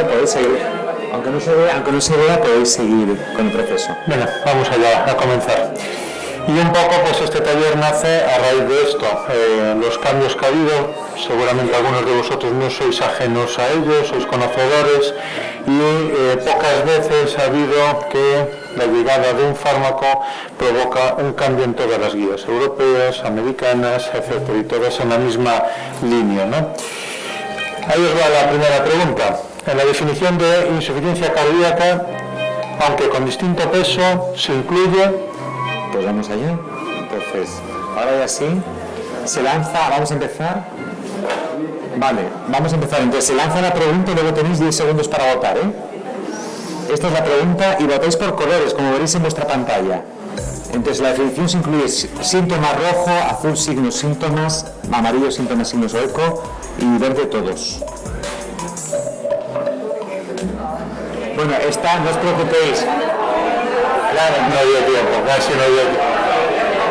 Vale, podéis seguir. Aunque no se vea, podéis seguir con el proceso. Venga, vamos allá a comenzar. Y un poco, pues este taller nace a raíz de esto, los cambios que ha habido. Seguramente algunos de vosotros no sois ajenos a ellos, sois conocedores, y pocas veces ha habido que la llegada de un fármaco provoca un cambio en todas las guías europeas, americanas, etc., y todas en la misma línea, ¿no? Ahí os va la primera pregunta. En la definición de insuficiencia cardíaca, aunque con distinto peso, se incluye... Pues vamos allá. Entonces, ahora ya sí, se lanza, vamos a empezar. Vale, vamos a empezar. Entonces se lanza la pregunta y luego tenéis 10 segundos para votar, ¿eh? Esta es la pregunta y votáis por colores, como veréis en vuestra pantalla. Entonces la definición se incluye síntomas rojo, azul signos síntomas, amarillo síntomas signos eco y verde todos. Bueno, esta, no os preocupéis. Claro, no dio tiempo, casi no dio tiempo.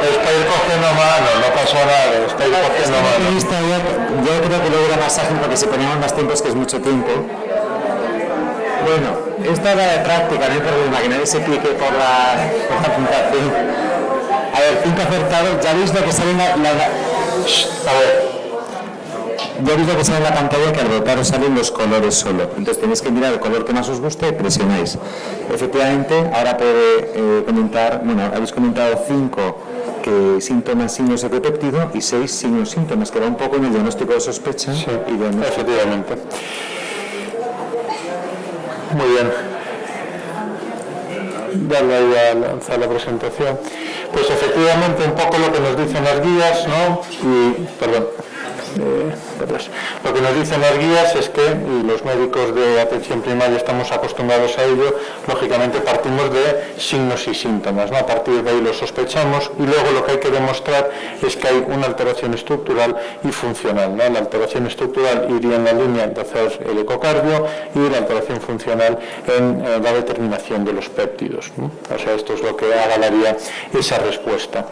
Estáis cogiendo mano, no pasó nada, estáis cogiendo mano. Yo creo que luego era más ágil porque si poníamos más tiempo es que es mucho tiempo. Bueno, esta era de práctica, no hay problema, que nadie se pique por la puntuación. A ver, 5 acertados, ya veis lo que sale en la... A ver. Ya veis lo que sale en la pantalla, que al votar os salen los colores solo. Entonces tenéis que mirar el color que más os guste y presionáis. Efectivamente, ahora puede comentar, bueno, habéis comentado 5 que síntomas, signos de péptido y 6 signos, síntomas, que va un poco en el diagnóstico de sospecha. Sí, y diagnóstico. Efectivamente. Muy bien. Darle ahí a lanzar la presentación. Pues efectivamente un poco lo que nos dicen las guías, ¿no? Lo que nos dicen las guías es que los médicos de atención primaria estamos acostumbrados a ello, lógicamente partimos de signos y síntomas, ¿no? A partir de ahí lo sospechamos y luego lo que hay que demostrar es que hay una alteración estructural y funcional, ¿no? La alteración estructural iría en la línea de hacer el ecocardio y la alteración funcional en la determinación de los péptidos, ¿no? O sea, esto es lo que avalaría esa respuesta.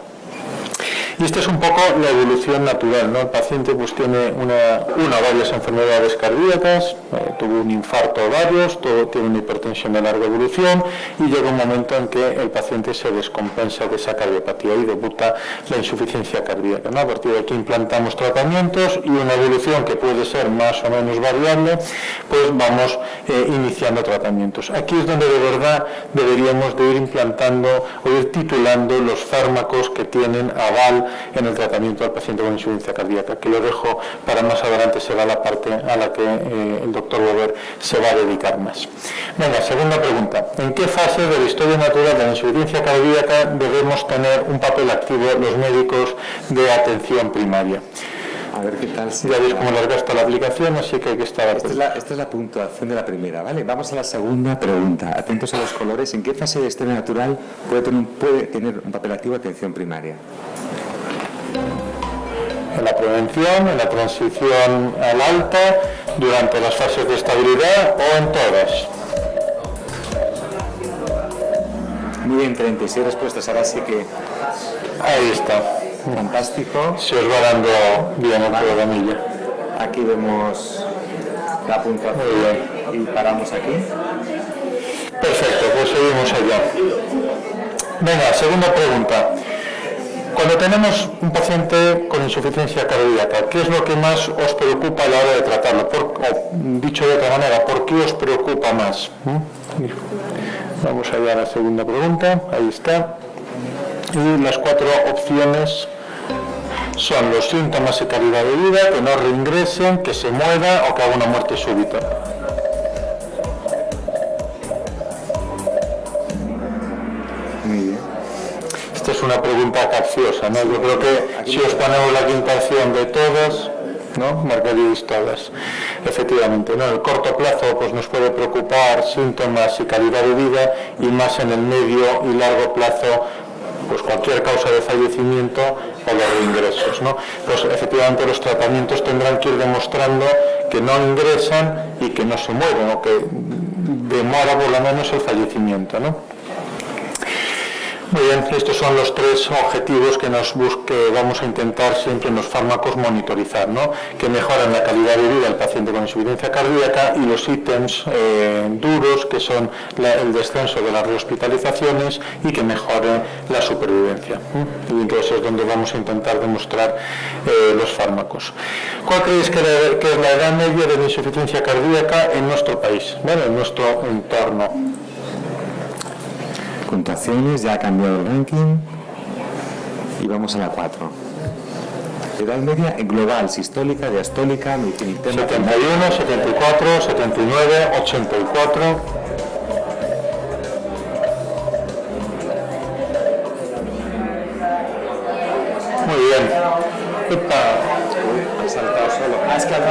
Y esta es un poco la evolución natural, ¿no? El paciente pues tiene una o varias enfermedades cardíacas, tuvo un infarto o varios, todo tiene una hipertensión de larga evolución y llega un momento en que el paciente se descompensa de esa cardiopatía y debuta la insuficiencia cardíaca, ¿no? A partir de aquí implantamos tratamientos y una evolución que puede ser más o menos variable, pues vamos iniciando tratamientos. Aquí es donde de verdad deberíamos de ir implantando o ir titulando los fármacos que tienen aval en el tratamiento del paciente con insuficiencia cardíaca, que lo dejo para más adelante, será la parte a la que el doctor Bober se va a dedicar más. Venga, segunda pregunta. ¿En qué fase de la historia natural de la insuficiencia cardíaca debemos tener un papel activo los médicos de atención primaria? A ver qué tal. Ya veis cómo nos gasta la aplicación, así que hay que estar atentos. Esta es la puntuación de la primera, ¿vale? Vamos a la segunda pregunta. Atentos a los colores. ¿En qué fase de historia natural puede tener un papel activo atención primaria? En la prevención, en la transición al alta, durante las fases de estabilidad o en todas. Muy bien, 36 respuestas. Ahora sí que... Ahí está. Fantástico. Se os va dando bien el programilla. Aquí vemos la puntuación y paramos aquí. Perfecto, pues seguimos allá. Venga, segunda pregunta. Cuando tenemos un paciente con insuficiencia cardíaca, ¿qué es lo que más os preocupa a la hora de tratarlo? Dicho de otra manera, ¿por qué os preocupa más? Vamos allá a la segunda pregunta, ahí está. Y las 4 opciones son los síntomas y calidad de vida, que no reingresen, que se muera o que haga una muerte súbita. Muy bien. Esta es una pregunta capciosa, ¿no? Yo creo que si os ponemos la quinta opción de todas, ¿no? Marcaríais todas. Efectivamente, ¿no? En el corto plazo pues nos puede preocupar síntomas y calidad de vida, y más en el medio y largo plazo pues cualquier causa de fallecimiento o los reingresos, ¿no? Pues efectivamente los tratamientos tendrán que ir demostrando que no ingresan y que no se mueren, o que demora por lo menos el fallecimiento, ¿no? Muy bien, estos son los tres objetivos que vamos a intentar siempre en los fármacos monitorizar, ¿no? Que mejoran la calidad de vida del paciente con insuficiencia cardíaca, y los ítems duros, que son el descenso de las rehospitalizaciones y que mejoren la supervivencia. Y entonces es donde vamos a intentar demostrar los fármacos. ¿Cuál creéis que es la edad media de la insuficiencia cardíaca en nuestro país, ¿vale? En nuestro entorno? Puntuaciones, ya ha cambiado el ranking y vamos a la 4. Edad media global, sistólica, diastólica, medicina interna. 71, 74, 79, 84. Muy bien. Epa. He saltado solo. Es que al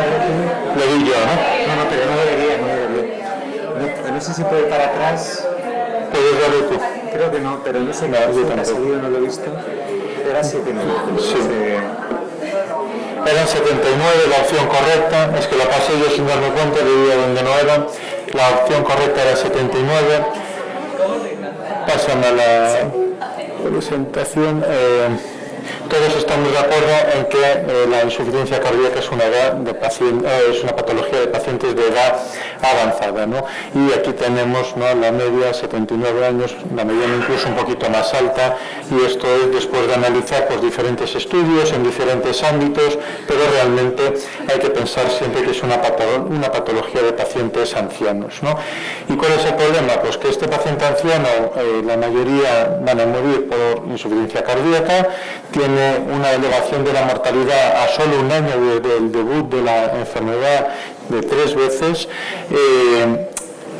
Lo vi yo, ¿no? No, pero no debería. No sé si puede ir para atrás. Puedes darle tú. Creo que no, pero no sé qué ha salido, no lo he visto. Era 79. Sí. Eran 79 la opción correcta, es que la pasé yo sin darme cuenta, le di a donde no era. La opción correcta era 79. Pásame a la presentación. Todos estamos de acuerdo en que la insuficiencia cardíaca es una patología de pacientes de edad avanzada, ¿no? Y aquí tenemos, ¿no?, la media, 79 años, la mediana incluso un poquito más alta, y esto es después de analizar pues, diferentes estudios en diferentes ámbitos, pero realmente hay que pensar siempre que es una patología de pacientes ancianos, ¿no? ¿Y cuál es el problema? Pues que este paciente anciano, la mayoría van a morir por insuficiencia cardíaca, tiene una elevación de la mortalidad a solo un año del debut de la enfermedad de 3 veces.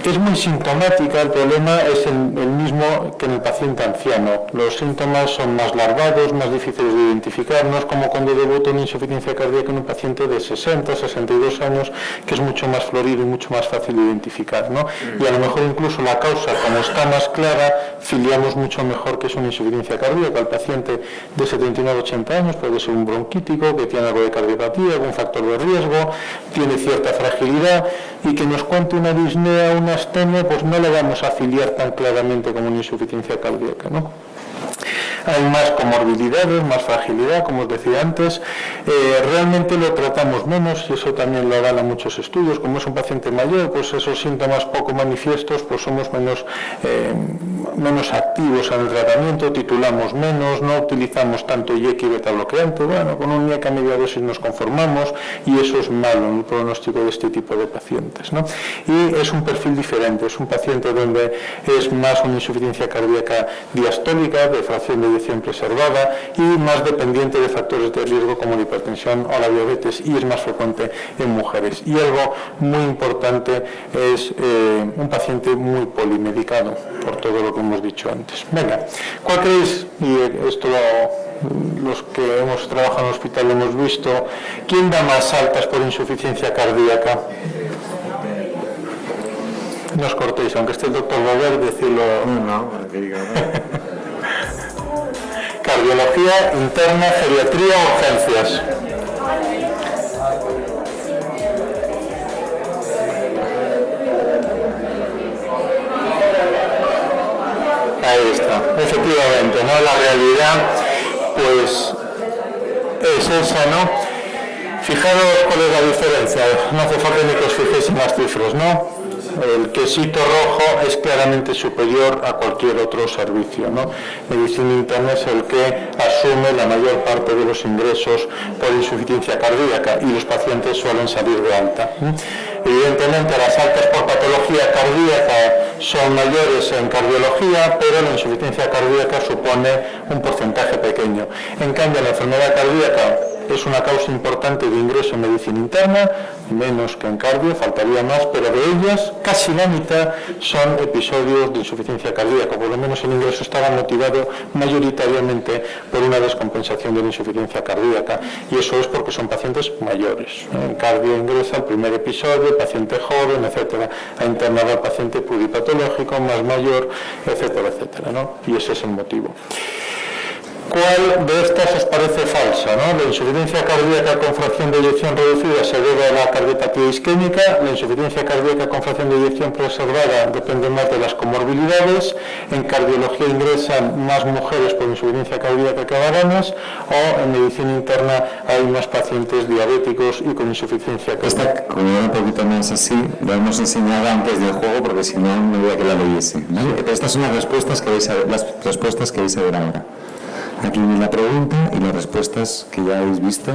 Es muy sintomática, el problema es el mismo que en el paciente anciano. Los síntomas son más larvados, más difíciles de identificar, no es como cuando debuta una insuficiencia cardíaca en un paciente de 60, 62 años, que es mucho más florido y mucho más fácil de identificar, ¿no? Y a lo mejor incluso la causa, como está más clara, filiamos mucho mejor que es una insuficiencia cardíaca. El paciente de 79, 80 años puede ser un bronquítico, que tiene algo de cardiopatía, algún factor de riesgo, tiene cierta fragilidad, y que nos cuente una disnea, una astenia, pues no le vamos a afiliar tan claramente como una insuficiencia cardíaca, ¿no? Hay más comorbilidades, más fragilidad, como os decía antes. Realmente lo tratamos menos, y eso también lo avalan muchos estudios. Como es un paciente mayor, pues esos síntomas poco manifiestos, pues somos menos activos en el tratamiento, titulamos menos, no utilizamos tanto IEC y beta bloqueante. Bueno, con un IEC a media dosis nos conformamos, y eso es malo en el pronóstico de este tipo de pacientes, ¿no? Y es un perfil diferente, es un paciente donde es más una insuficiencia cardíaca diastólica, de fracción de eyección preservada, y más dependiente de factores de riesgo como la hipertensión o la diabetes, y es más frecuente en mujeres. Y algo muy importante es un paciente muy polimedicado, por todo lo que hemos dicho antes. Venga, ¿cuál creéis? Y esto los que hemos trabajado en el hospital lo hemos visto. ¿Quién da más altas por insuficiencia cardíaca? No os cortéis, aunque esté el doctor Bover, decirlo. No, que diga. Cardiología interna, geriatría, urgencias. Ahí está, efectivamente, ¿no? La realidad, pues, es esa, ¿no? Fijaros cuál es la diferencia, no hace falta ni que os fijéis en las cifras, ¿no? El quesito rojo es claramente superior a cualquier otro servicio, ¿no? Medicina interna es el que asume la mayor parte de los ingresos por insuficiencia cardíaca, y los pacientes suelen salir de alta. Evidentemente las altas por patología cardíaca son mayores en cardiología, pero la insuficiencia cardíaca supone un porcentaje pequeño. En cambio, la enfermedad cardíaca es una causa importante de ingreso en medicina interna, menos que en cardio, faltaría más, pero de ellas casi la mitad son episodios de insuficiencia cardíaca. Por lo menos el ingreso estaba motivado mayoritariamente por una descompensación de la insuficiencia cardíaca, y eso es porque son pacientes mayores. En cardio ingresa el primer episodio, paciente joven, etcétera, ha internado al paciente pluripatológico, más mayor, etcétera, etcétera, ¿no? Y ese es el motivo. ¿Cuál de estas os parece falsa? ¿No? La insuficiencia cardíaca con fracción de eyección reducida se debe a la cardiopatía isquémica, la insuficiencia cardíaca con fracción de eyección preservada depende más de las comorbilidades, en cardiología ingresan más mujeres por insuficiencia cardíaca que varones, o en medicina interna hay más pacientes diabéticos y con insuficiencia cardíaca. Esta, como era un poquito más así, lo hemos enseñado antes del juego porque si no, no voy a que la leyese, ¿vale? Pero estas son las respuestas que vais a ver ahora. Aquí viene la pregunta y las respuestas que ya habéis visto.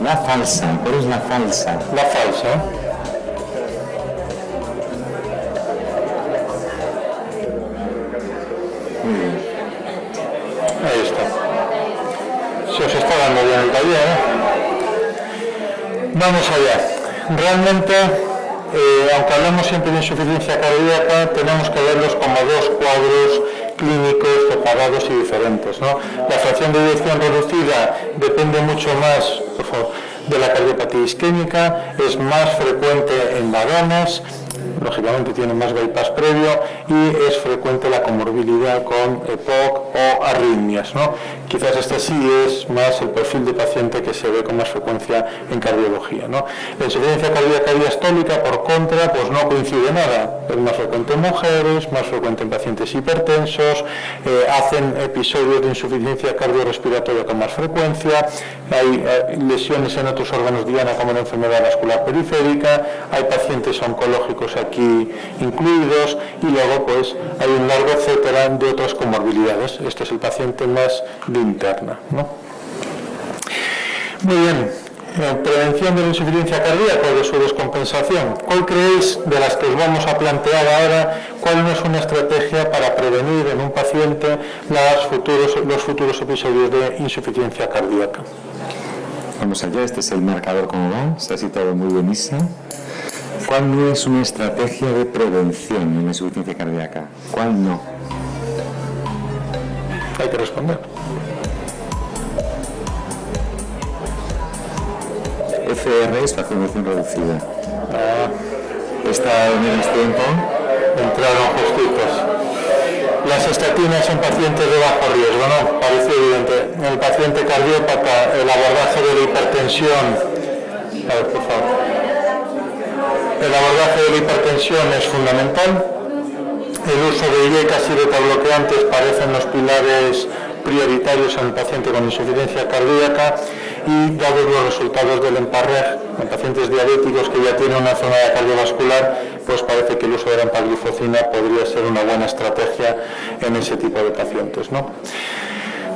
La falsa, ¿cuál es la falsa? La falsa. Muy bien. Ahí está. Se os está dando bien el taller, ¿eh? Vamos allá. Realmente, aunque hablamos siempre de insuficiencia cardíaca, tenemos que verlos como dos cuadros clínicos separados y diferentes, ¿no? La fracción de eyección reducida depende mucho más, por favor, de la cardiopatía isquémica, es más frecuente en varones, lógicamente tiene más bypass previo y es frecuente la comorbilidad con EPOC o arritmias, ¿no? Quizás este sí es más el perfil de paciente que se ve con más frecuencia en cardiología, ¿no? La insuficiencia cardíaca diastólica, por contra, pues no coincide nada, es más frecuente en mujeres, más frecuente en pacientes hipertensos, hacen episodios de insuficiencia cardiorrespiratoria con más frecuencia, hay lesiones en otros órganos diana como la enfermedad vascular periférica, hay pacientes oncológicos aquí incluidos y luego pues hay un largo etcétera de otras comorbilidades. Este es el paciente más de interna, ¿no? Muy bien, prevención de la insuficiencia cardíaca o de su descompensación. ¿Cuál creéis de las que os vamos a plantear ahora, cuál no es una estrategia para prevenir en un paciente los futuros episodios de insuficiencia cardíaca? Vamos allá, este es el marcador como va, se ha situado muy buenísimo. ¿Cuál no es una estrategia de prevención en la insuficiencia cardíaca? ¿Cuál no? Hay que responder. FR es fracción de eyección reducida. Esta en menos tiempo. Entraron justitos. Las estatinas en pacientes de bajo riesgo, ¿no? Parece evidente. En el paciente cardiópata, el abordaje de la hipertensión. A ver, por favor. El abordaje de la hipertensión es fundamental. El uso de IECAS y betabloqueantes parecen los pilares prioritarios en el paciente con insuficiencia cardíaca y dados los resultados del EMPA-REG en pacientes diabéticos que ya tienen una enfermedad cardiovascular, pues parece que el uso de la empagliflozina podría ser una buena estrategia en ese tipo de pacientes, ¿no?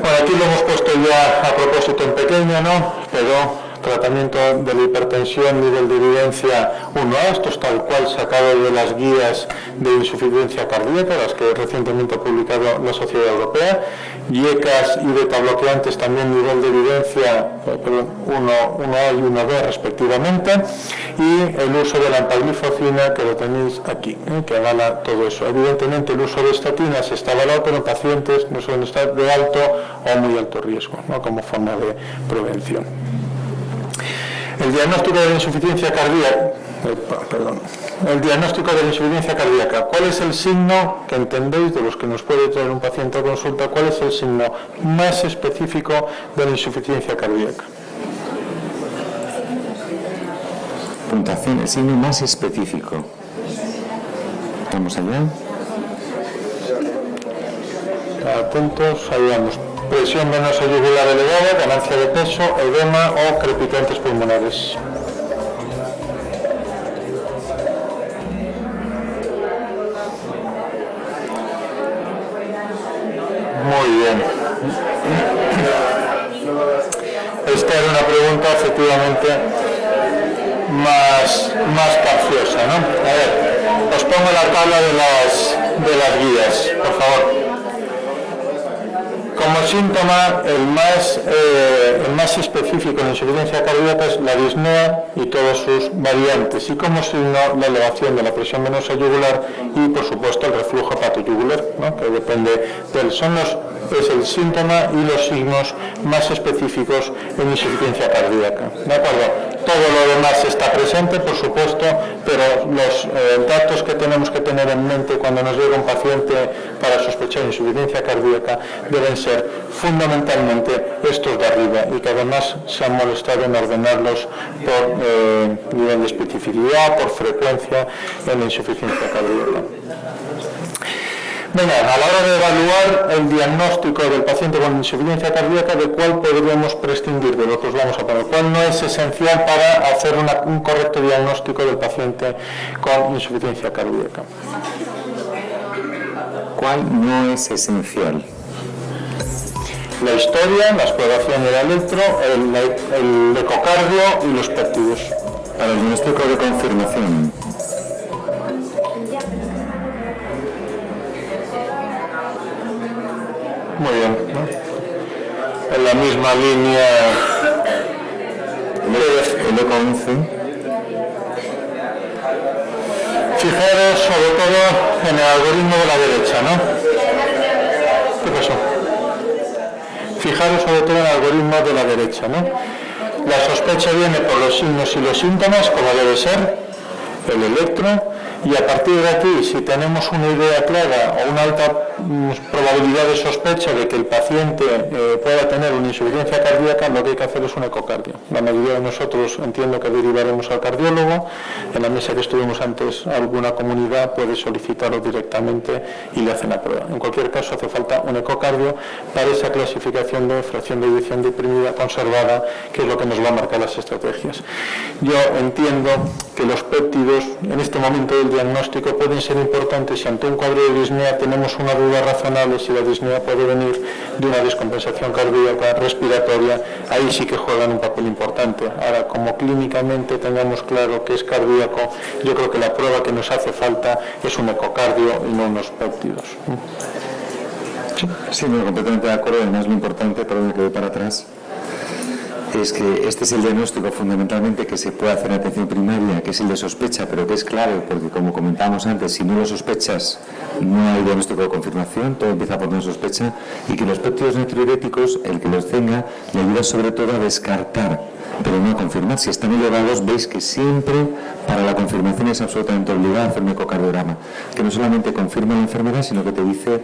Bueno, aquí lo hemos puesto ya a propósito en pequeño, ¿no? Pero tratamiento de la hipertensión, nivel de evidencia 1A, esto es tal cual sacado de las guías de insuficiencia cardíaca, las que recientemente ha publicado la Sociedad Europea, IECAS y betabloqueantes también nivel de evidencia 1A y 1B respectivamente, y el uso de la empagliflozina que lo tenéis aquí, que avala todo eso. Evidentemente el uso de estatinas está avalado, pero en pacientes no suelen estar de alto o muy alto riesgo, ¿no? Como forma de prevención. El diagnóstico de la insuficiencia cardíaca, el diagnóstico de la insuficiencia cardíaca, ¿cuál es el signo que entendéis de los que nos puede traer un paciente a consulta? ¿Cuál es el signo más específico de la insuficiencia cardíaca? Puntuación, el signo más específico. Vamos allá. Atentos, ahí vamos. Presión venosa yugular elevada, ganancia de peso, edema o crepitantes pulmonares. Muy bien. Esta era una pregunta efectivamente más capciosa, ¿no? A ver, os pongo la tabla de las guías, por favor. Como síntoma, el más específico en la insuficiencia cardíaca es la disnea y todas sus variantes, y como signo la elevación de la presión venosa yugular y, por supuesto, el reflujo hepatoyugular, ¿no? Que depende del es el síntoma y los signos más específicos en insuficiencia cardíaca. ¿De acuerdo? Todo lo demás está presente, por supuesto, pero los datos que tenemos que tener en mente cuando nos llega un paciente para sospechar insuficiencia cardíaca deben ser fundamentalmente estos de arriba, y que además se han molestado en ordenarlos por nivel de especificidad, por frecuencia en la insuficiencia cardíaca. Venga, a la hora de evaluar el diagnóstico del paciente con insuficiencia cardíaca, ¿de cuál podríamos prescindir de lo que os vamos a poner? ¿Cuál no es esencial para hacer un correcto diagnóstico del paciente con insuficiencia cardíaca? ¿Cuál no es esencial? La historia, la exploración del electro, el ecocardio y los péptidos. Para el diagnóstico de confirmación. Muy bien, ¿no? En la misma línea el eco 11. Fijaros sobre todo en el algoritmo de la derecha, ¿no? ¿Qué pasó? Fijaros sobre todo en el algoritmo de la derecha, ¿no? La sospecha viene por los signos y los síntomas, como debe ser, el electro, y a partir de aquí, si tenemos una idea clara o una alta probabilidad de sospecha de que el paciente pueda tener una insuficiencia cardíaca, lo que hay que hacer es un ecocardio. La mayoría de nosotros entiendo que derivaremos al cardiólogo. En la mesa que estuvimos antes, alguna comunidad puede solicitarlo directamente y le hacen la prueba. En cualquier caso, hace falta un ecocardio para esa clasificación de fracción de eyección deprimida conservada, que es lo que nos va a marcar las estrategias. Yo entiendo que los péptidos, en este momento del diagnóstico, pueden ser importantes si ante un cuadro de disnea tenemos una duda razonable si la disnea puede venir de una descompensación cardíaca respiratoria. Ahí sí que juegan un papel importante. Ahora, como clínicamente tengamos claro que es cardíaco, yo creo que la prueba que nos hace falta es un ecocardio y no unos péptidos. Sí, completamente de acuerdo. Además, lo importante, perdón que voy para atrás, es que este es el diagnóstico fundamentalmente que se puede hacer en atención primaria, que es el de sospecha, pero que es clave, porque como comentábamos antes, si no lo sospechas, no hay diagnóstico de confirmación, todo empieza por una sospecha, y que los péptidos natriuréticos, el que los tenga, le ayuda sobre todo a descartar, pero no a confirmar. Si están elevados, veis que siempre para la confirmación es absolutamente obligado hacer un ecocardiograma, que no solamente confirma la enfermedad, sino que te dice,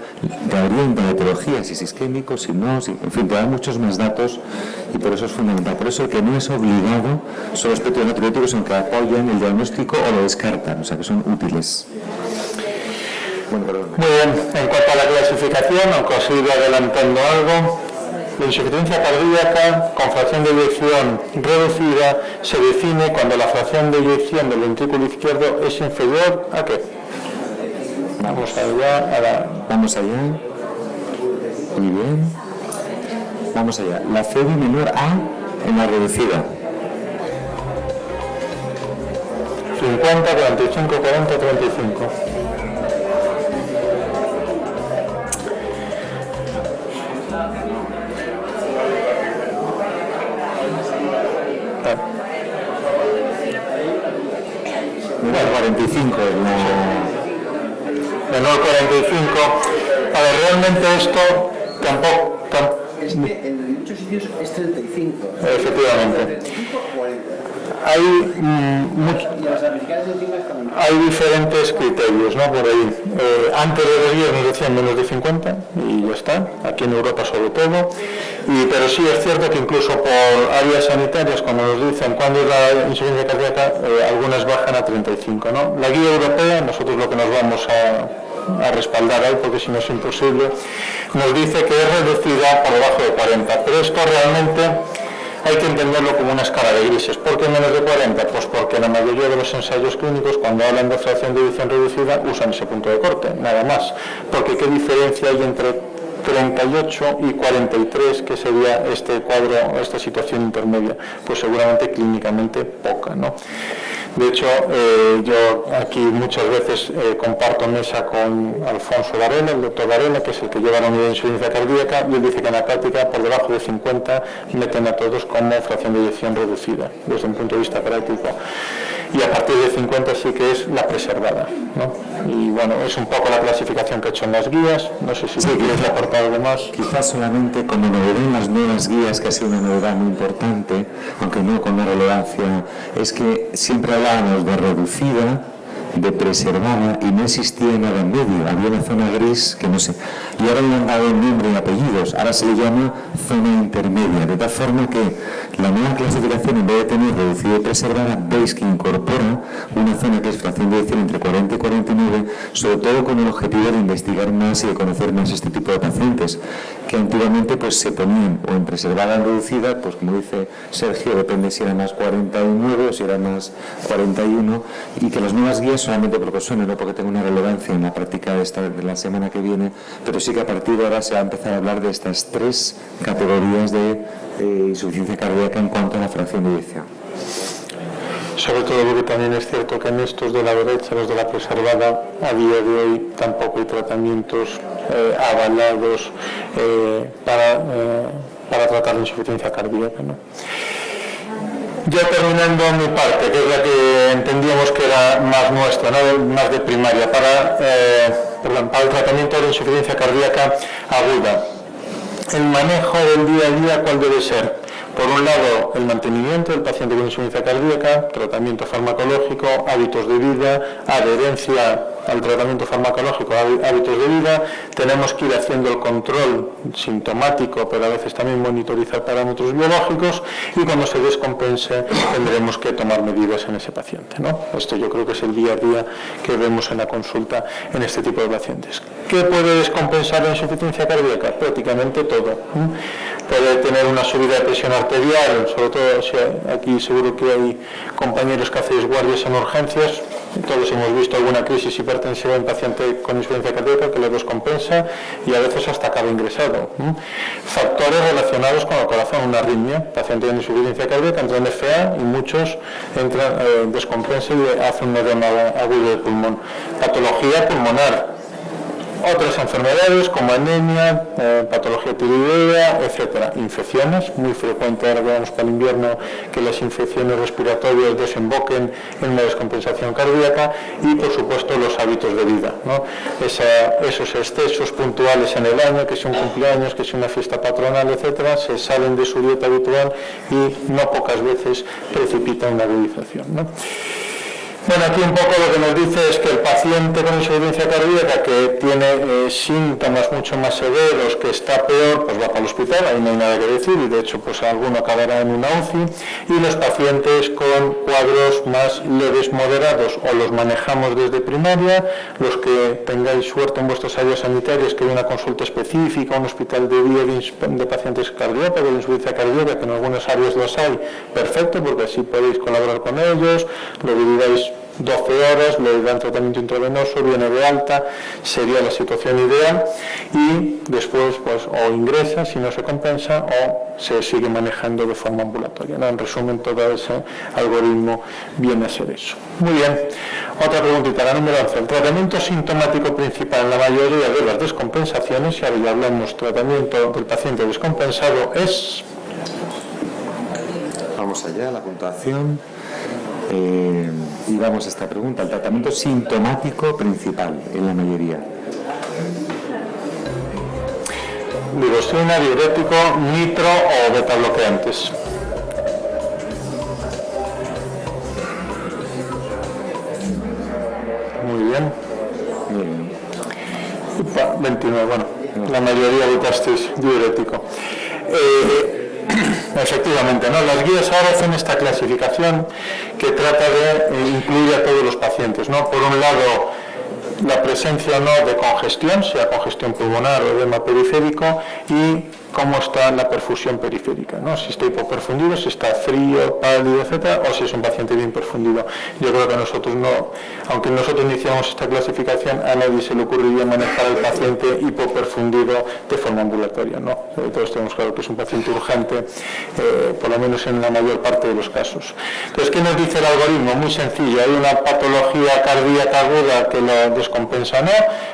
te orienta la etiología, si es isquémico, si no, en fin, te da muchos más datos, y por eso es fundamental. Por eso el que no es obligado son los péptidos natriuréticos, aunque apoyan el diagnóstico o lo descartan, o sea que son útiles. Bueno, muy bien, en cuanto a la clasificación, aunque os he ido adelantando algo, la insuficiencia cardíaca con fracción de eyección reducida se define cuando la fracción de eyección del ventrículo izquierdo es inferior ¿a qué? Vamos allá. Vamos allá. Muy bien. Vamos allá. La FEBI menor a en la reducida. 50, 45, 40, 35. Menor 45, menor 45. A ver, realmente esto tampoco... Es que en muchos sitios es 35. Efectivamente. 35 o 40. Hay diferentes criterios, ¿no? Por ahí. Antes de los 10 nos decían menos de 50 y ya está, aquí en Europa sobre todo. Pero sí es cierto que incluso por áreas sanitarias, cuando nos dicen cuándo es la insuficiencia cardíaca, algunas bajan a 35, ¿no? La guía europea, nosotros lo que nos vamos a respaldar ahí, porque si no es imposible, nos dice que es reducida por debajo de 40, pero esto realmente hay que entenderlo como una escala de grises. ¿Por qué menos de 40? Pues porque la mayoría de los ensayos clínicos, cuando hablan de fracción de eyección reducida, usan ese punto de corte, nada más. Porque ¿qué diferencia hay entre 38 y 43, que sería este cuadro, esta situación intermedia? Pues seguramente clínicamente poca, ¿no? De hecho, yo aquí muchas veces comparto mesa con Alfonso Varela, el doctor Varela, que es el que lleva la unidad de insuficiencia cardíaca, y él dice que en la práctica, por debajo de 50, meten a todos como fracción de eyección reducida, desde un punto de vista práctico. y a partir de 50 sí que es la preservada, ¿no? Y bueno, es un poco la clasificación que he hecho en las guías. No sé si quieres aportar algo más. Quizás solamente como novedad en las nuevas guías, que ha sido una novedad muy importante, aunque no con una relevancia, es que siempre hablábamos de reducida, de preservada, y no existía nada en medio, había una zona gris que no sé, y ahora le han dado nombre y apellidos, ahora se le llama zona intermedia, de tal forma que la nueva clasificación, en vez de tener reducida y preservada, veis que incorpora una zona que es fracción de edición entre 40 y 49, sobre todo con el objetivo de investigar más y de conocer más este tipo de pacientes, que antiguamente pues se ponían o en preservada o en reducida, pues como dice Sergio, depende si era más 49 o si era más 41, y que las nuevas guías solamente porque suene, no porque tenga una relevancia en la práctica de la semana que viene, pero sí que a partir de ahora se va a empezar a hablar de estas 3 categorías de insuficiencia cardíaca en cuanto a la fracción de eyección. Sobre todo porque también es cierto que en estos de la derecha, los de la preservada, a día de hoy tampoco hay tratamientos avalados para tratar la insuficiencia cardíaca, ¿no? Ya terminando mi parte, que es la que entendíamos que era más nuestra, ¿no? Más de primaria, para el tratamiento de la insuficiencia cardíaca aguda. El manejo del día a día, ¿cuál debe ser? Por un lado, el mantenimiento del paciente con insuficiencia cardíaca, tratamiento farmacológico, hábitos de vida, adherencia al tratamiento farmacológico, hábitos de vida. Tenemos que ir haciendo el control sintomático, pero a veces también monitorizar parámetros biológicos, y cuando se descompense tendremos que tomar medidas en ese paciente, ¿no? Esto yo creo que es el día a día que vemos en la consulta en este tipo de pacientes. ¿Qué puede descompensar la insuficiencia cardíaca? Prácticamente todo. Puede tener una subida de presión arterial, sobre todo si aquí seguro que hay compañeros que hacéis guardias en urgencias. Todos hemos visto alguna crisis hipertensiva en paciente con insuficiencia cardíaca que le descompensa y a veces hasta acaba ingresado. Factores relacionados con el corazón, una arritmia, paciente con insuficiencia cardíaca entra en FA y muchos entran descompensa y hacen un edema agudo de pulmón. Patología pulmonar. Otras enfermedades como anemia, patología tiroidea, etcétera. Infecciones, muy frecuente ahora veamos para el invierno que las infecciones respiratorias desemboquen en una descompensación cardíaca, y por supuesto los hábitos de vida, ¿no? Esos excesos puntuales en el año, que es un cumpleaños, que es una fiesta patronal, etcétera, se salen de su dieta habitual y no pocas veces precipita una agudización, ¿no? Bueno, aquí un poco lo que nos dice es que el paciente con insuficiencia cardíaca que tiene síntomas mucho más severos, que está peor, pues va para el hospital, ahí no hay nada que decir, y de hecho pues alguno acabará en una UCI, y los pacientes con cuadros más leves moderados o los manejamos desde primaria, los que tengáis suerte en vuestras áreas sanitarias que hay una consulta específica, un hospital de día de pacientes cardiópagos, de insuficiencia cardíaca, que en algunas áreas los hay, perfecto, porque así podéis colaborar con ellos, lo dividáis 12 horas, le dan tratamiento intravenoso, viene de alta, sería la situación ideal, y después pues o ingresa si no se compensa o se sigue manejando de forma ambulatoria, ¿no? En resumen, todo ese algoritmo viene a ser eso. Muy bien, otra preguntita, la número 11. El tratamiento sintomático principal en la mayoría de las descompensaciones, y ahora ya hablamos tratamiento del paciente descompensado, es... Vamos allá, la puntuación. Y vamos a esta pregunta, el tratamiento sintomático principal en la mayoría. Digoxina, diurético, nitro o betabloqueantes. Muy bien. 29, bueno, la mayoría votasteis diurético. Efectivamente, ¿no? Las guías ahora hacen esta clasificación que trata de incluir a todos los pacientes, ¿no? Por un lado, la presencia o no de congestión, sea congestión pulmonar o edema periférico, y cómo está la perfusión periférica, ¿no? Si está hipoperfundido, si está frío, pálido, etcétera, o si es un paciente bien perfundido. Yo creo que nosotros no, aunque nosotros iniciamos esta clasificación, a nadie se le ocurriría manejar al paciente hipoperfundido de forma ambulatoria, ¿no? Todos tenemos claro que es un paciente urgente, por lo menos en la mayor parte de los casos. Entonces, ¿qué nos dice el algoritmo? Muy sencillo, hay una patología cardíaca aguda que lo descompensa o no,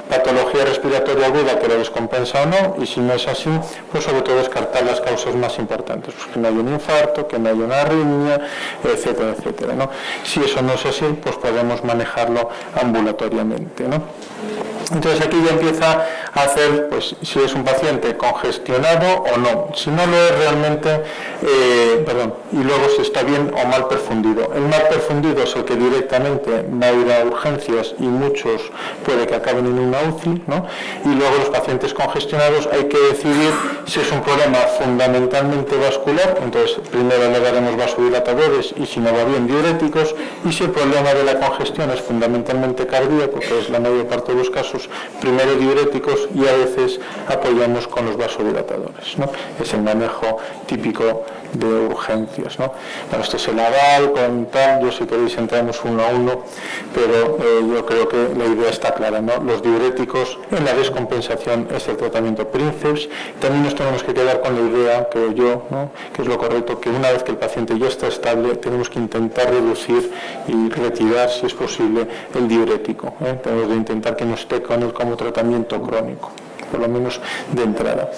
patología respiratoria aguda que lo descompensa o no, y si no es así, pues sobre todo descartar las causas casos más importantes, pues que no haya un infarto, que no haya una arritmia, etcétera, etcétera, ¿no? Si eso no es así, pues podemos manejarlo ambulatoriamente, ¿no? Entonces aquí ya empieza a hacer, pues, si es un paciente congestionado o no. Si no lo es realmente, y luego si está bien o mal perfundido. El mal perfundido es el que directamente va a ir a urgencias y muchos puede que acaben en una UCI, ¿no? Y luego los pacientes congestionados hay que decidir si es un problema fundamentalmente vascular, entonces primero le daremos vasodilatadores y si no va bien diuréticos, y si el problema de la congestión es fundamentalmente cardíaco, que es la mayor parte de los casos, primero diuréticos y a veces apoyamos con los vasodilatadores, ¿no? Es el manejo típico de urgencias, ¿no? Bueno, este es el aval con tal, yo si queréis entramos uno a uno, pero yo creo que la idea está clara, ¿no? Los diuréticos en la descompensación es el tratamiento Princeps. También nos tenemos que quedar con la idea, creo yo, ¿no?, que es lo correcto, que una vez que el paciente ya está estable, tenemos que intentar reducir y retirar, si es posible, el diurético, ¿eh? Tenemos que intentar que no esté con él como tratamiento crónico, por lo menos de entrada.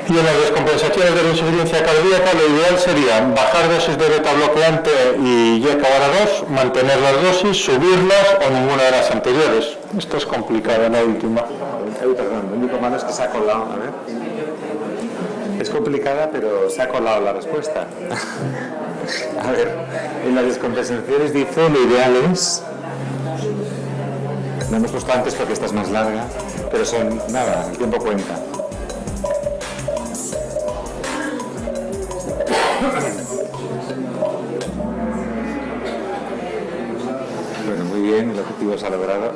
Y en las descompensaciones de la insuficiencia cardíaca, lo ideal sería bajar dosis de beta bloqueante y YECA hora 2, mantener las dosis, subirlas o ninguna de las anteriores. Esto es complicado, la última. Perdón, lo único malo es que se ha colado, a ver. Es complicada, pero se ha colado la respuesta. A ver, en las descompensaciones dice lo ideal es... No hemos puesto antes porque esta es más larga, pero son, nada, el tiempo cuenta. Bueno, muy bien, el objetivo se ha logrado.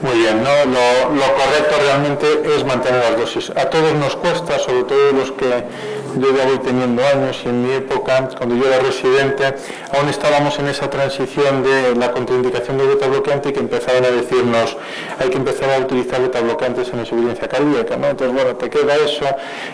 Muy bien, ¿no? Lo correcto realmente es mantener las dosis. A todos nos cuesta, sobre todo los que yo ya voy teniendo años, y en mi época, cuando yo era residente, aún estábamos en esa transición de la contraindicación de beta bloqueante y que empezaban a decirnos hay que empezar a utilizar beta bloqueantes en insuficiencia cardíaca, ¿no? Entonces, bueno, te queda eso,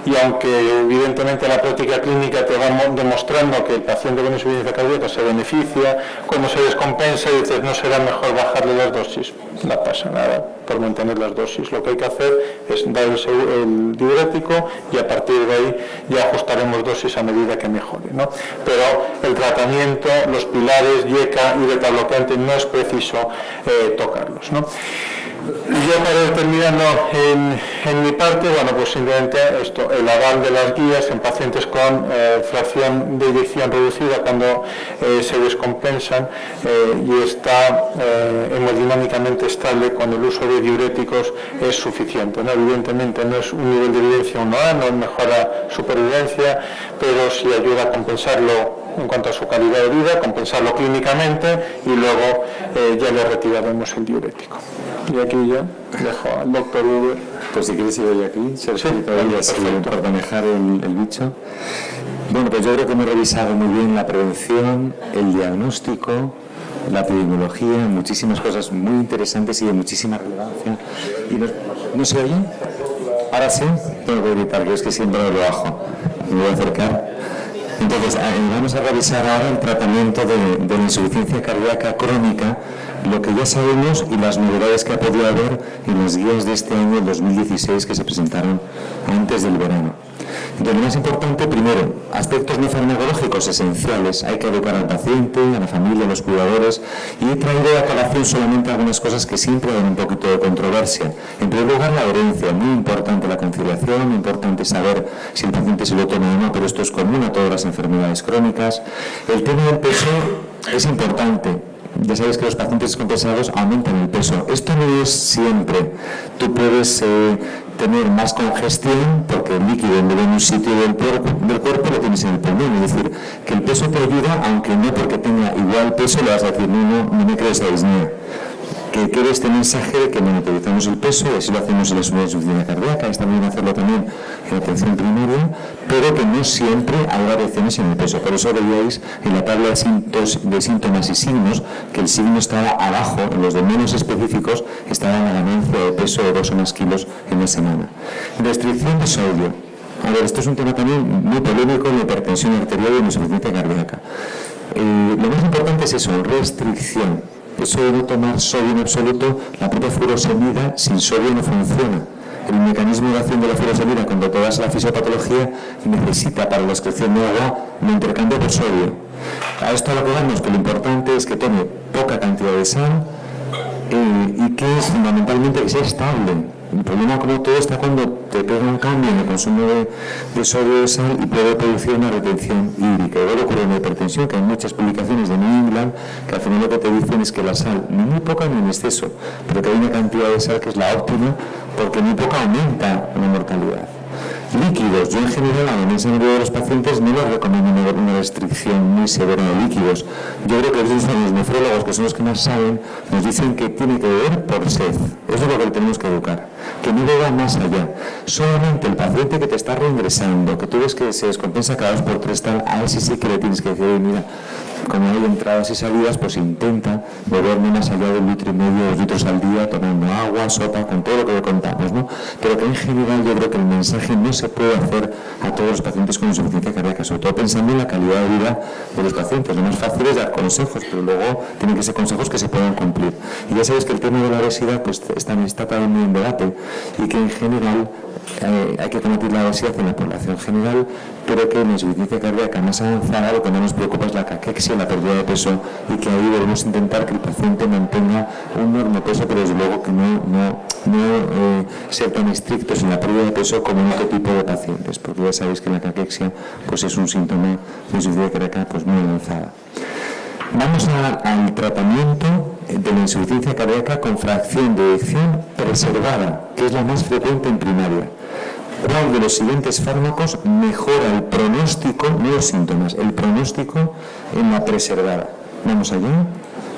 y aunque evidentemente la práctica clínica te va demostrando que el paciente con insuficiencia cardíaca se beneficia, cuando se descompensa y dices no será mejor bajarle las dosis, no pasa nada por mantener las dosis. Lo que hay que hacer es dar el diurético y a partir de ahí ya ajustaremos dosis a medida que mejore, ¿no? Pero el tratamiento, los pilares, YECA y beta bloqueante, no es preciso tocarlos, ¿no? Y ya para ir terminando en mi parte, bueno, pues simplemente esto, el aval de las guías en pacientes con fracción de eyección reducida cuando se descompensan y está hemodinámicamente estable con el uso de diuréticos es suficiente, ¿no? Evidentemente no es un nivel de evidencia 1A, no mejora supervivencia, pero sí ayuda a compensarlo en cuanto a su calidad de vida, compensarlo clínicamente y luego ya le retiraremos el diurético. Y aquí ya dejo al doctor Uber. Pues si quieres ir yo aquí, ser para manejar el bicho. Bueno, pues yo creo que hemos revisado muy bien la prevención, el diagnóstico, la epidemiología, muchísimas cosas muy interesantes y de muchísima relevancia. ¿Y no se oye? Ahora sí, tengo que gritar, que es que siempre lo bajo. Me voy a acercar. Entonces, vamos a revisar ahora el tratamiento de la insuficiencia cardíaca crónica, lo que ya sabemos y las novedades que ha podido haber en las guías de este año, el 2016, que se presentaron antes del verano. Entonces, lo más importante, primero, aspectos no farmacológicos esenciales. Hay que educar al paciente, a la familia, a los cuidadores, y he traído a colación solamente algunas cosas que siempre dan un poquito de controversia. En primer lugar, la herencia, muy importante la conciliación, muy importante saber si el paciente se lo toma o no, pero esto es común a todas las enfermedades crónicas. El tema del peso es importante. Ya sabéis que los pacientes descompensados aumentan el peso. Esto no es siempre. Tú puedes tener más congestión porque el líquido en un sitio del cuerpo lo tienes en el pulmón. Es decir, que el peso te ayuda, aunque no porque tenga igual peso le vas a decir no me crees la disnea. Que quede este mensaje de que monitorizamos el peso, y así lo hacemos en las unidades de insuficiencia cardíaca, está bien hacerlo también en atención primaria, pero que no siempre hay variaciones en el peso. Por eso veíais en la tabla de síntomas y signos que el signo estaba abajo, en los de menos específicos estaba la ganancia de peso de 2 o más kilos en la semana. Restricción de sodio. A ver, esto es un tema también muy polémico en la hipertensión arterial y en la insuficiencia cardíaca. Lo más importante es eso, restricción. Eso de no tomar sodio en absoluto, la propia furosemida sin sodio no funciona. El mecanismo de acción de la furosemida, cuando te vas a la fisiopatología, necesita para la excreción de agua el intercambio por sodio. A esto lo que vamos, que lo importante es que tome poca cantidad de sal y que fundamentalmente que sea estable. El problema, como todo, está cuando te pega un cambio en el consumo de sodio de sal y puede producir una retención hídrica. Igual ocurre en la hipertensión, que hay muchas publicaciones de New England que al final lo que te dicen es que la sal, ni muy poca ni en exceso, pero que hay una cantidad de sal que es la óptima, porque muy poca aumenta la mortalidad. Líquidos. Yo en general a la inmensa mayoría de los pacientes no les recomiendo una restricción muy severa de líquidos. Yo creo que los nefrólogos, que son los que más saben, nos dicen que tiene que beber por sed. Eso es lo que le tenemos que educar. Que no beba más allá. Solamente el paciente que te está reingresando, que tú ves que se descompensa cada 2 por 3 tal, a ese sí que le tienes que decir, mira, como hay entradas y salidas, pues intenta beber no más allá de 1,5 litros, 2 litros al día, tomando agua, sopa, con todo lo que contamos, ¿no? Pero que en general yo creo que el mensaje no se puede hacer a todos los pacientes con insuficiencia cardíaca, sobre todo pensando en la calidad de vida de los pacientes. Lo más fácil es dar consejos, pero luego tienen que ser consejos que se puedan cumplir. Y ya sabes que el tema de la obesidad pues está también muy en debate y que en general hay que combatir la obesidad en la población general, pero que en la insuficiencia cardíaca más avanzada lo que no nos preocupa es la caquexia, la pérdida de peso, y que ahí debemos intentar que el paciente mantenga un normopeso, pero desde luego que no ser tan estrictos en la pérdida de peso como en otro tipo de pacientes, porque ya sabéis que la caquexia pues es un síntoma de insuficiencia cardíaca pues muy avanzada. Vamos al tratamiento de la insuficiencia cardíaca con fracción de eyección preservada, que es la más frecuente en primaria. ¿Cuál de los siguientes fármacos mejora el pronóstico, no los síntomas, el pronóstico en la preservada? Vamos allá.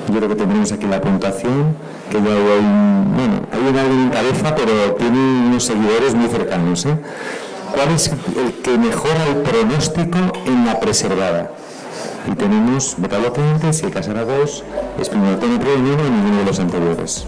Yo creo que tendremos aquí la puntuación, que ya hay un alguien en cabeza, pero tiene unos seguidores muy cercanos, ¿eh? ¿Cuál es el que mejora el pronóstico en la preservada? Y tenemos beta-bloqueante, si el caso era 2, espinotonia prevenida y ninguno de los anteriores.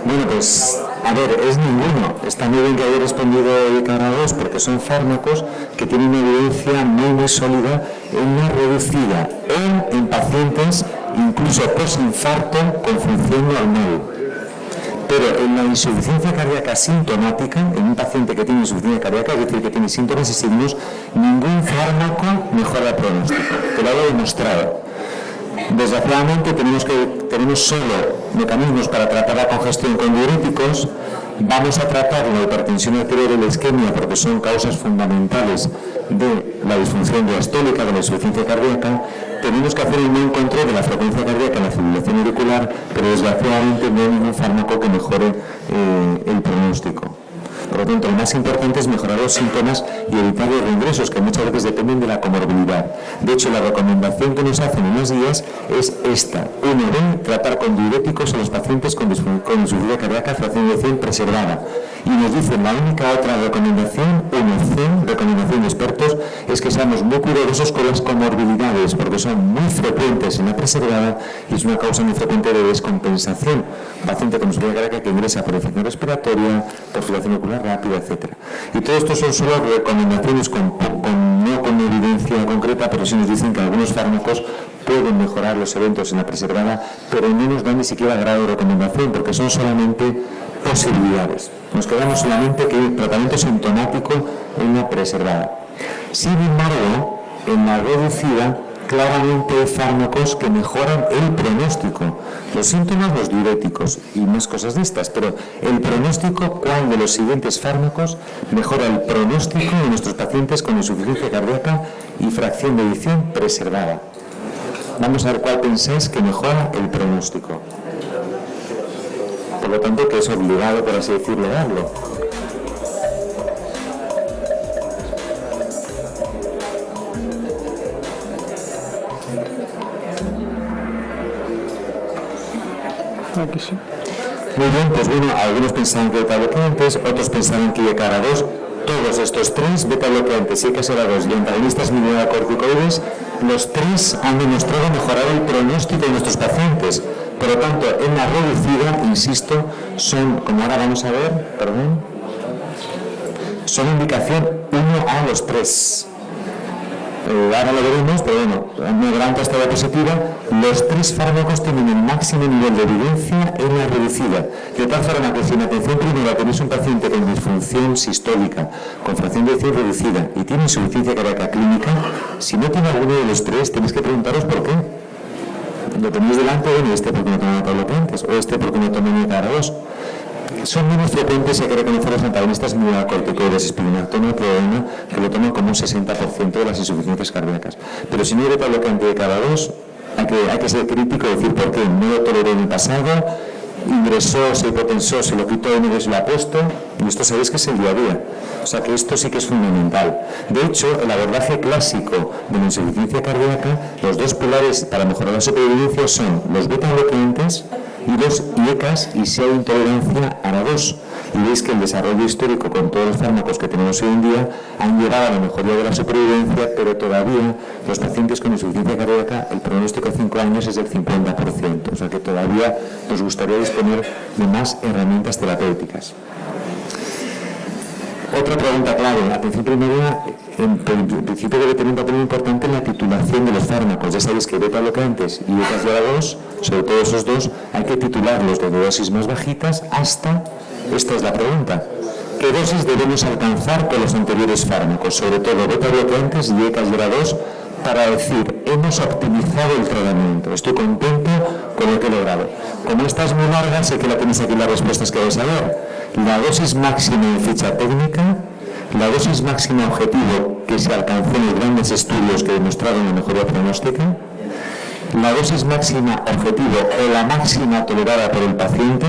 Bueno, pues, a ver, es ninguno. Está muy bien que haya respondido de cara a 2 porque son fármacos que tienen una evidencia muy sólida en la reducida o en pacientes incluso posinfarto con función normal. Pero en la insuficiencia cardíaca sintomática, en un paciente que tiene insuficiencia cardíaca, es decir, que tiene síntomas y signos, ningún fármaco mejora el pronóstico. Te lo he demostrado. Desgraciadamente tenemos solo mecanismos para tratar la congestión con diuréticos. Vamos a tratar la hipertensión arterial y la isquemia porque son causas fundamentales de la disfunción diastólica, de la insuficiencia cardíaca. Tenemos que hacer un buen control de la frecuencia cardíaca en la fibrilación auricular, pero desgraciadamente no hay ningún fármaco que mejore el pronóstico. Por lo tanto, lo más importante es mejorar los síntomas y evitar los reingresos, que muchas veces dependen de la comorbilidad. De hecho, la recomendación que nos hacen en unos días es esta. 1B, tratar con diuréticos a los pacientes con insuficiencia cardíaca, fracción de eyección preservada. Y nos dicen la única otra recomendación, 1C, recomendación de expertos, es que seamos muy cuidadosos con las comorbilidades, porque son muy frecuentes en la preservada y es una causa muy frecuente de descompensación. Paciente con insuficiencia cardíaca que ingresa por infección respiratoria, por fibrilación auricular rápida, etc. Y todo esto son solo recomendaciones no con evidencia concreta, pero sí nos dicen que algunos fármacos pueden mejorar los eventos en la preservada, pero no nos dan ni siquiera grado de recomendación, porque son solamente posibilidades. Nos quedamos solamente que el tratamiento sintomático en la preservada. Sin embargo, en la reducida, claramente hay fármacos que mejoran el pronóstico. Los síntomas, los diuréticos y más cosas de estas, pero el pronóstico, ¿cuál de los siguientes fármacos mejora el pronóstico de nuestros pacientes con insuficiencia cardíaca y fracción de eyección preservada? Vamos a ver cuál pensáis que mejora el pronóstico. Por lo tanto, que es obligado, por así decirlo, darlo. Aquí sí. Muy bien, pues bueno, algunos pensaban que beta-bloqueantes, otros pensaban que IECARA-2, todos estos tres, beta-bloqueantes, IECASERA-2 y antagonistas mineralocorticoides, los tres han demostrado mejorar el pronóstico de nuestros pacientes. Por lo tanto, en la reducida, insisto, son, como ahora vamos a ver, son indicación 1A los 3. Ahora lo veremos, pero bueno, una gran testada positiva. Los 3 fármacos tienen el máximo nivel de evidencia en la reducida. De tal forma que si en atención primera tenéis un paciente con disfunción sistólica, con fracción de eyección reducida y tiene insuficiencia cardíaca clínica, si no tiene alguno de los 3, tenéis que preguntaros por qué. Lo tenéis delante, bueno, este porque no toma beta-bloqueantes, o este porque no toma ni ARA2. Son menos frecuentes y hay que reconocer los antagonistas mineralocorticoides, esplenectomia y probenona, que lo toman como un 60% de las insuficiencias cardíacas. Pero si no hay beta-bloqueante de ARA2, hay que ser crítico y decir por qué. No lo toleró en el pasado, ingresó, se hipotensó, se lo quitó de medio y se lo ha puesto, y esto sabéis que es el día a día. O sea que esto sí que es fundamental. De hecho, el abordaje clásico de la insuficiencia cardíaca, los 2 pilares para mejorar la supervivencia son los beta-bloqueantes y los IECAs, y si hay intolerancia ARA2. Y veis que el desarrollo histórico con todos los fármacos que tenemos hoy en día han llevado a la mejoría de la supervivencia, pero todavía los pacientes con insuficiencia cardíaca, el pronóstico a 5 años es del 50%. O sea que todavía nos gustaría disponer de más herramientas terapéuticas. Otra pregunta clave, atención primaria, en principio debe tener un papel muy importante en la titulación de los fármacos. Ya sabéis que beta-bloqueantes y IECAs de ARA2, sobre todo esos 2, hay que titularlos de dosis más bajitas hasta, esta es la pregunta, ¿qué dosis debemos alcanzar con los anteriores fármacos? Sobre todo beta-bloqueantes y IECAs de ARA2, para decir, hemos optimizado el tratamiento, estoy contento con lo que he logrado. Como esta es muy larga, sé que la tenéis aquí las respuestas que vais a ver. La dosis máxima en ficha técnica, la dosis máxima objetivo que se alcanzó en los grandes estudios que demostraron la mejoría pronóstica, la dosis máxima objetivo o la máxima tolerada por el paciente,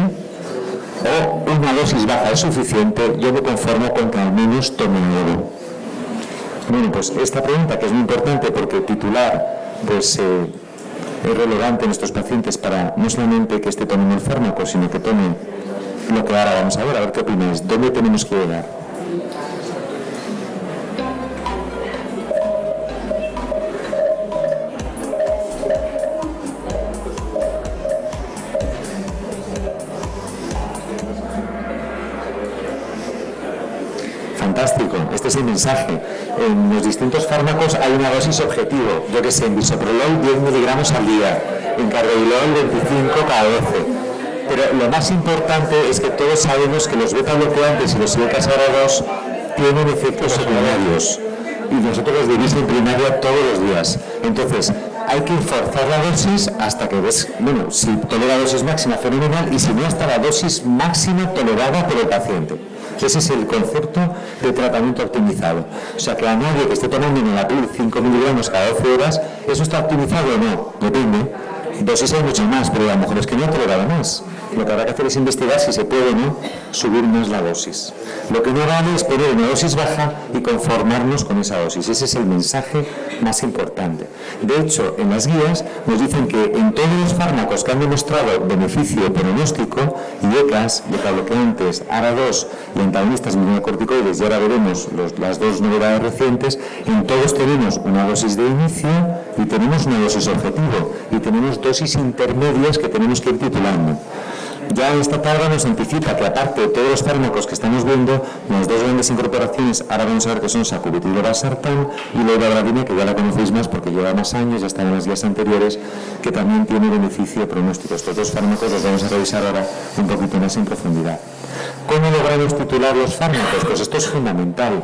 o una dosis baja es suficiente. Yo me conformo con que al menos tome algo. Bueno, pues esta pregunta, que es muy importante porque titular pues es relevante en estos pacientes para no solamente que esté tomando el fármaco, sino que tome lo que ahora vamos a ver qué opináis. ¿Dónde tenemos que llegar? Fantástico, este es el mensaje. En los distintos fármacos hay una dosis objetivo. Yo que sé, en bisoprolol 10 miligramos al día, en carvedilol 25 cada 12. Pero lo más importante es que todos sabemos que los beta-bloqueantes y los IECAs ARA2 tienen efectos secundarios. Y nosotros los vivimos en primaria todos los días. Entonces, hay que forzar la dosis hasta que ves, bueno, si tolera dosis máxima, fenomenal, y si no, hasta la dosis máxima tolerada por el paciente. Ese es el concepto de tratamiento optimizado. O sea, que a nadie que esté tomando en la PIL 5 miligramos cada 12 horas, ¿eso está optimizado o no? Depende. Dosis hay mucho más, pero a lo mejor es que no tolerada más. Lo que habrá que hacer es investigar si se puede o no subir más la dosis. Lo que no vale es poner una dosis baja y conformarnos con esa dosis. Ese es el mensaje más importante. De hecho, en las guías nos dicen que en todos los fármacos que han demostrado beneficio pronóstico, IECAs, beta-bloqueantes, ARA2 y antagonistas mineralocorticoides, y ahora veremos las 2 novedades recientes, en todos tenemos una dosis de inicio y tenemos una dosis objetivo y tenemos dosis intermedias que tenemos que ir titulando. Ya esta tabla nos anticipa que aparte de todos los fármacos que estamos viendo, las 2 grandes incorporaciones, ahora vamos a ver que son sacubitril valsartán y leuregradina, que ya la conocéis más porque lleva más años, ya están en las guías anteriores, que también tiene beneficio pronóstico. Estos 2 fármacos los vamos a revisar ahora un poquito más en profundidad. ¿Cómo logramos titular los fármacos? Pues esto es fundamental.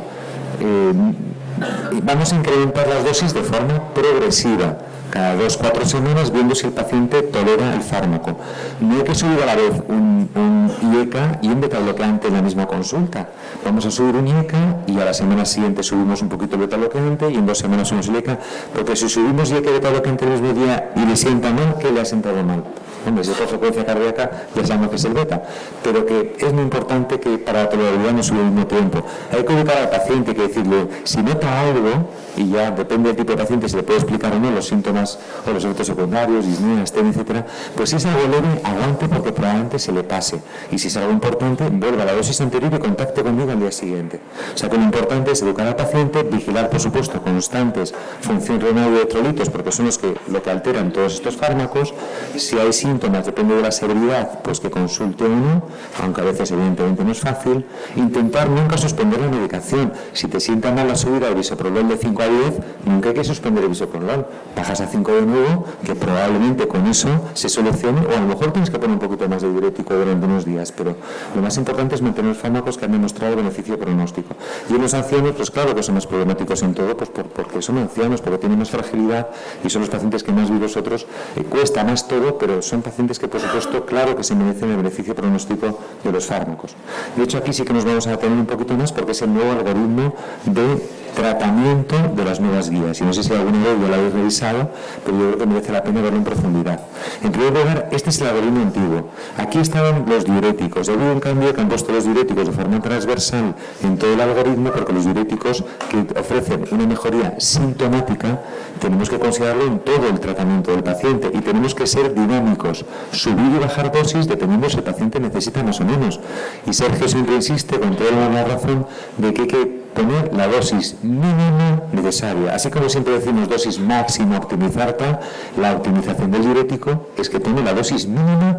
Vamos a incrementar las dosis de forma progresiva, cada 2-4 semanas, viendo si el paciente tolera el fármaco. No hay que subir a la vez un IECA y un beta-bloqueante en la misma consulta. Vamos a subir un IECA y a la semana siguiente subimos un poquito el beta-bloqueante y en 2 semanas subimos el IECA, porque si subimos IECA y beta-bloqueante el mismo día y le sienta mal, ¿qué le ha sentado mal? Hombre, si es por frecuencia cardíaca, ya sabemos que es el beta, pero que es muy importante que para la tolerabilidad no sube al mismo tiempo. Hay que ubicar al paciente, que decirle, si nota algo, y ya depende del tipo de paciente si le puede explicar o no los síntomas o los efectos secundarios, disnea, estén, etcétera. Pues si es algo leve, aguante porque probablemente se le pase. Y si es algo importante, vuelva a la dosis anterior y contacte conmigo al día siguiente. O sea que lo importante es educar al paciente, vigilar, por supuesto, constantes, función renal y electrolitos, porque son lo que alteran todos estos fármacos. Si hay síntomas, depende de la severidad, pues que consulte uno, aunque a veces evidentemente no es fácil. Intentar nunca suspender la medicación. Si te sienta mal la subida del bisoprolol de 5 a 10, nunca hay que suspender el bisoprolol. Bajas a 5 de nuevo, que probablemente con eso se solucione, o a lo mejor tienes que poner un poquito más de diurético durante unos días, pero lo más importante es mantener los fármacos que han demostrado beneficio pronóstico. Y en los ancianos, pues claro que son más problemáticos en todo, pues porque son ancianos, porque tienen más fragilidad y son los pacientes que más vivos otros, cuesta más todo, pero son pacientes que, por supuesto, claro que se merecen el beneficio pronóstico de los fármacos. De hecho, aquí sí que nos vamos a tener un poquito más porque es el nuevo algoritmo de tratamiento de las nuevas guías. Y no sé si alguna vez ya lo habéis revisado, pero yo creo que merece la pena verlo en profundidad. En primer lugar, este es el algoritmo antiguo. Aquí estaban los diuréticos. Ha habido un cambio que han puesto los diuréticos de forma transversal en todo el algoritmo, porque los diuréticos que ofrecen una mejoría sintomática tenemos que considerarlo en todo el tratamiento del paciente y tenemos que ser dinámicos, subir y bajar dosis dependiendo si el paciente necesita más o menos. Y Sergio siempre insiste con toda la razón de que hay que poner la dosis mínima necesaria. Así como siempre decimos dosis máxima optimizar tal, la optimización del diurético es que tome la dosis mínima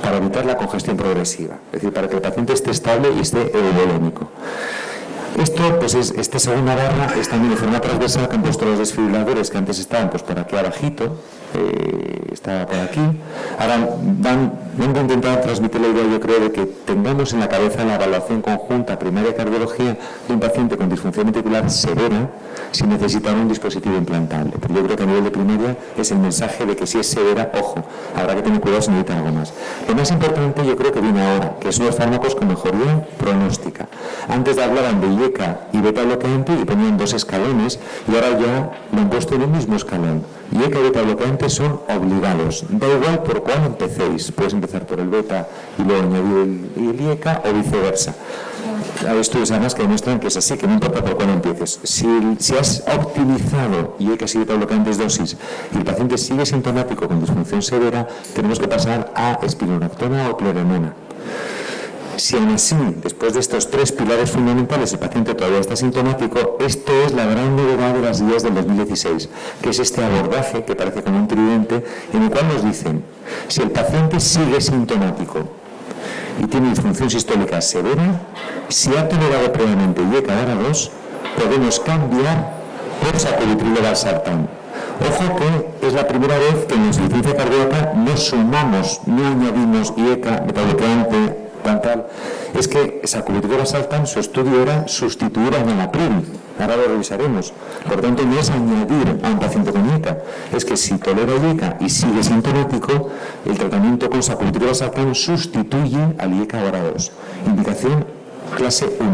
para evitar la congestión progresiva, es decir, para que el paciente esté estable y esté euvolémico. Esto, pues esta segunda barra es también de forma transversal que han puesto los desfibriladores que antes estaban pues por aquí abajito, está por aquí. Ahora van a intentar transmitir la idea, yo creo, de que tengamos en la cabeza la evaluación conjunta primaria de cardiología de un paciente con disfunción ventricular severa sin necesitar un dispositivo implantable. Pero yo creo que a nivel de primaria es el mensaje de que si es severa, ojo, habrá que tener cuidado si necesita algo más. Lo más importante yo creo que viene ahora, que son los fármacos con mejoría pronóstica. Antes hablaban de IECA y beta bloqueante y ponían 2 escalones y ahora ya lo han puesto en el mismo escalón. IECA y beta bloqueante son obligados. Da igual por cuál empecéis. Puedes empezar por el beta y luego añadir el IECA o viceversa. Hay estudios además que demuestran que es así, que no importa por cuál empieces. Si has optimizado IECA y beta bloqueantes dosis y el paciente sigue sintomático con disfunción severa, tenemos que pasar a espironolactona o clorenona. Si aún así, después de estos 3 pilares fundamentales, el paciente todavía está sintomático, esto es la gran novedad de las guías del 2016, que es este abordaje que parece como un tridente, en el cual nos dicen, si el paciente sigue sintomático y tiene disfunción sistólica severa, si ha tolerado previamente IECA ahora 2, podemos cambiar por sacubitril o valsartán. Ojo que es la primera vez que en la insuficiencia cardíaca no sumamos, no añadimos IECA, beta-bloqueante, tal. Es que sacubitril o valsartán, su estudio era sustituir a enalapril. Ahora lo revisaremos. Por tanto, no es añadir a un paciente con IECA. Es que si tolera IECA y sigue sintomático, el tratamiento con sacubitril o valsartán sustituye al IECA ahora 2. Indicación clase 1.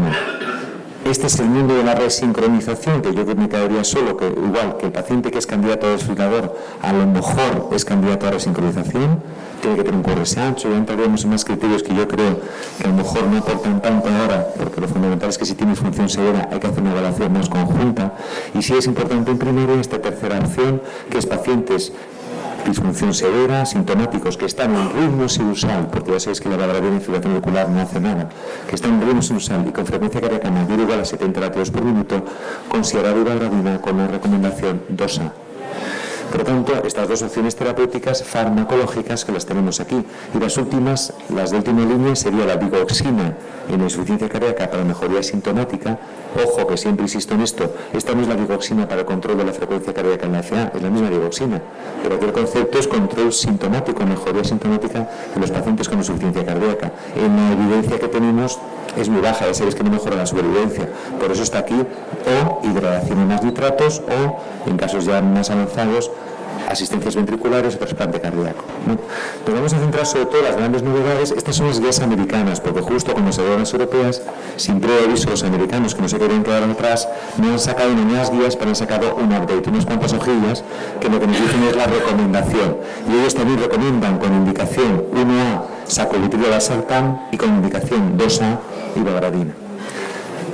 Este es el mundo de la resincronización, que yo me quedaría solo, que igual que el paciente que es candidato a desfibrilador, a lo mejor es candidato a resincronización, tiene que tener un QRS ancho, ya entraremos en más criterios que yo creo que a lo mejor no aportan tanto ahora, porque lo fundamental es que si tiene disfunción severa hay que hacer una evaluación más conjunta, y sí es importante en primero esta tercera opción, que es pacientes disfunción severa, sintomáticos que están en ritmo sinusal, porque ya sabéis que la valvularidad de fibrilación auricular no hace nada, que están en ritmo sinusal y con frecuencia cardíaca mayor o igual a 70 latidos por minuto, considerar ibagradina con la recomendación 2A. Por lo tanto, estas 2 opciones terapéuticas farmacológicas que las tenemos aquí. Y las últimas, las de última línea, sería la digoxina en la insuficiencia cardíaca para mejoría sintomática. Ojo, que siempre insisto en esto, esta no es la digoxina para el control de la frecuencia cardíaca en la FA, es la misma digoxina. Pero aquí el concepto es control sintomático, mejoría sintomática de los pacientes con insuficiencia cardíaca. En la evidencia que tenemos es muy baja, ya sabéis que no mejora la supervivencia. Por eso está aquí, o hidratación en más nitratos, o en casos ya más avanzados, asistencias ventriculares o trasplante cardíaco. Nos vamos a centrar sobre todo en las grandes novedades. Estas son las guías americanas, porque justo como se ven las europeas, sin previo aviso los americanos que no se querían quedar atrás, no han sacado ni unas guías, pero han sacado un update, unas cuantas hojillas, que lo que nos dicen es la recomendación. Y ellos también recomiendan con indicación 1A sacubitril o valsartán y con indicación 2A ibagradina.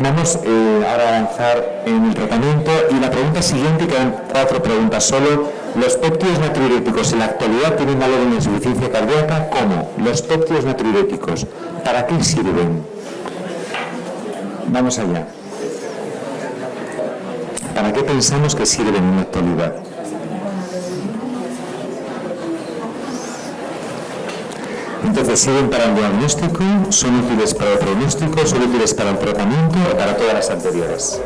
Vamos ahora a avanzar en el tratamiento y la pregunta siguiente, quedan 4 preguntas solo. ¿Los péptidos natriuréticos en la actualidad tienen valor en la insuficiencia cardíaca? ¿Cómo? Los péptidos natriuréticos, ¿para qué sirven? Vamos allá. ¿Para qué pensamos que sirven en la actualidad? Entonces, ¿sirven para el diagnóstico? ¿Son útiles para el pronóstico? ¿Son útiles para el tratamiento o para todas las anteriores?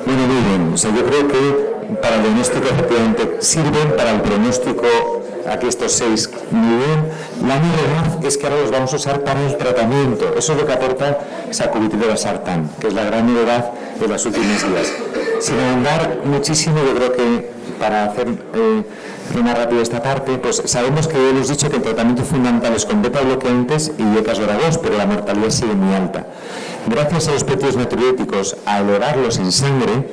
Bueno, muy bien. O sea, yo creo que para el diagnóstico efectivamente sirven, para el pronóstico, aquí estos 6 muy bien. La novedad es que ahora los vamos a usar para el tratamiento. Eso es lo que aporta sacubitril/valsartán, que es la gran novedad de los últimos días. Sin ahondar muchísimo, yo creo que para hacer más rápido esta parte, pues sabemos que hemos dicho que el tratamiento fundamental es con beta bloqueantes y becas DORA2, pero la mortalidad sigue muy alta. Gracias a los péptidos natriuréticos, a elevarlos en sangre,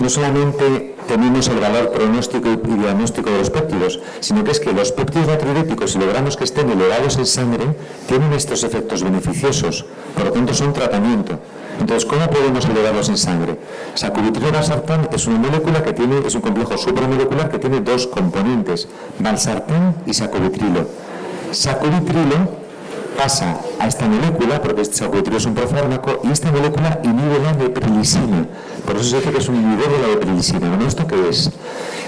no solamente tenemos el valor pronóstico y diagnóstico de los péptidos, sino que es que los péptidos natriuréticos, si logramos que estén elevados en sangre, tienen estos efectos beneficiosos, por lo tanto son tratamiento. Entonces, ¿cómo podemos elevarlos en sangre? Sacubitril/valsartán es una molécula que es un complejo supramolecular que tiene 2 componentes, valsartán y sacubitrilo. Sacubitrilo pasa a esta molécula, porque este sacubitrilo es un profármaco, y esta molécula inhibe la neprilisina. Por eso se dice que es un inhibidor de la neprilisina. Bueno, ¿esto qué es?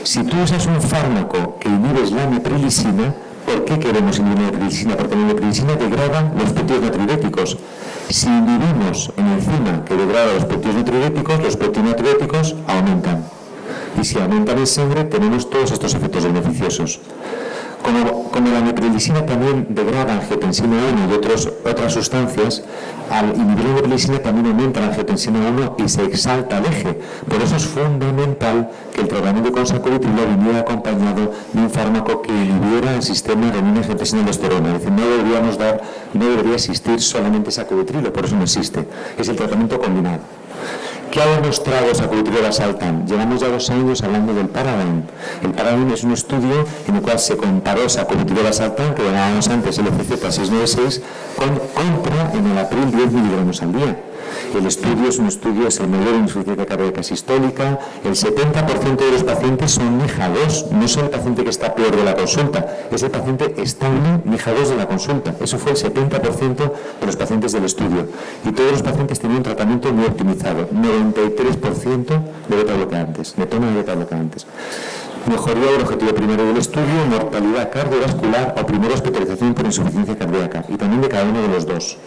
Si tú usas un fármaco que inhibes la neprilisina, ¿por qué queremos inhibir la neprilisina? Porque la neprilisina degrada los péptidos natriuréticos. Si inhibimos en la enzima que degrada los péptidos natriuréticos aumentan. Y si aumentan en sangre, tenemos todos estos efectos beneficiosos. Como la neprilisina también degrada angiotensina 1 y otras sustancias, al inhibir la neprilisina también aumenta la angiotensina 1 y se exalta el eje. Por eso es fundamental que el tratamiento con sacubitrilo viniera acompañado de un fármaco que inhibiera el sistema renina-angiotensina-aldosterona. Es decir, no debería existir solamente sacubitrilo, por eso no existe. Es el tratamiento combinado. ¿Qué ha demostrado sacubitril/valsartán? Llevamos ya 2 años hablando del Paradigm. El Paradigm es un estudio en el cual se comparó sacubitril/valsartán, que llamábamos antes el LCZ696, con compra en el April 10 miligramos al día. El estudio es el mayor en insuficiencia cardíaca sistólica. El 70% de los pacientes son NIJA2, no es el paciente que está peor de la consulta, es el paciente estable NIJA2 de la consulta. Eso fue el 70% de los pacientes del estudio. Y todos los pacientes tenían un tratamiento muy optimizado, 93% de beta-bloqueantes, de toma de beta-bloqueantes. Mejoría del objetivo primero del estudio, mortalidad cardiovascular o primera hospitalización por insuficiencia cardíaca, y también de cada uno de los 2.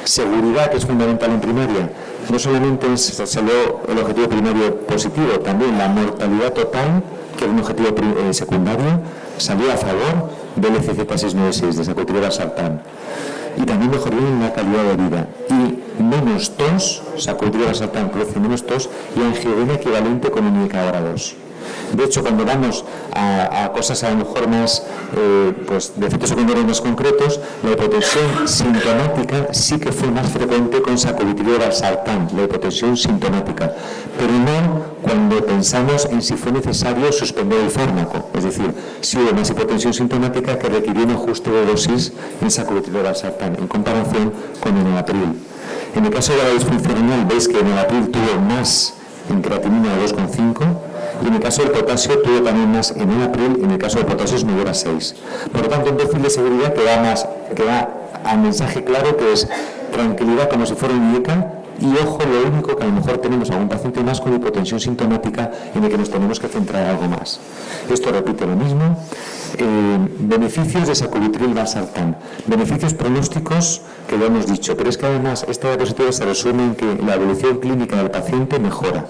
Seguridad, que es fundamental en primaria, no solamente salió el objetivo primario positivo, también la mortalidad total, que es un objetivo secundario, salió a favor del LCZ696, de sacubitril/valsartán. Y también mejoría en la calidad de vida. Y menos tos, sacubitril/valsartán produce menos tos, y angiodema equivalente con un IK/2. De hecho, cuando vamos a cosas a lo mejor más, de efectos secundarios más concretos, la hipotensión sintomática sí que fue más frecuente con sacubitril/valsartán, la hipotensión sintomática, pero no cuando pensamos en si fue necesario suspender el fármaco, es decir, si hubo más hipotensión sintomática que requirió un ajuste de dosis en sacubitril/valsartán en comparación con el enalapril. En el caso de la disfunción renal, veis que el enalapril tuvo más en creatinina de 2,5, y en el caso del potasio tuvo también más en enalapril, y en el caso del potasio es mayor a 6. Por lo tanto, un perfil de seguridad que da al mensaje claro, que es tranquilidad como si fuera un IECA, y ojo, lo único que a lo mejor tenemos algún paciente más con hipotensión sintomática en el que nos tenemos que centrar algo más. Esto repite lo mismo. Beneficios de sacubitril/valsartán. Beneficios pronósticos que lo hemos dicho, pero es que además esta diapositiva se resume en que la evolución clínica del paciente mejora.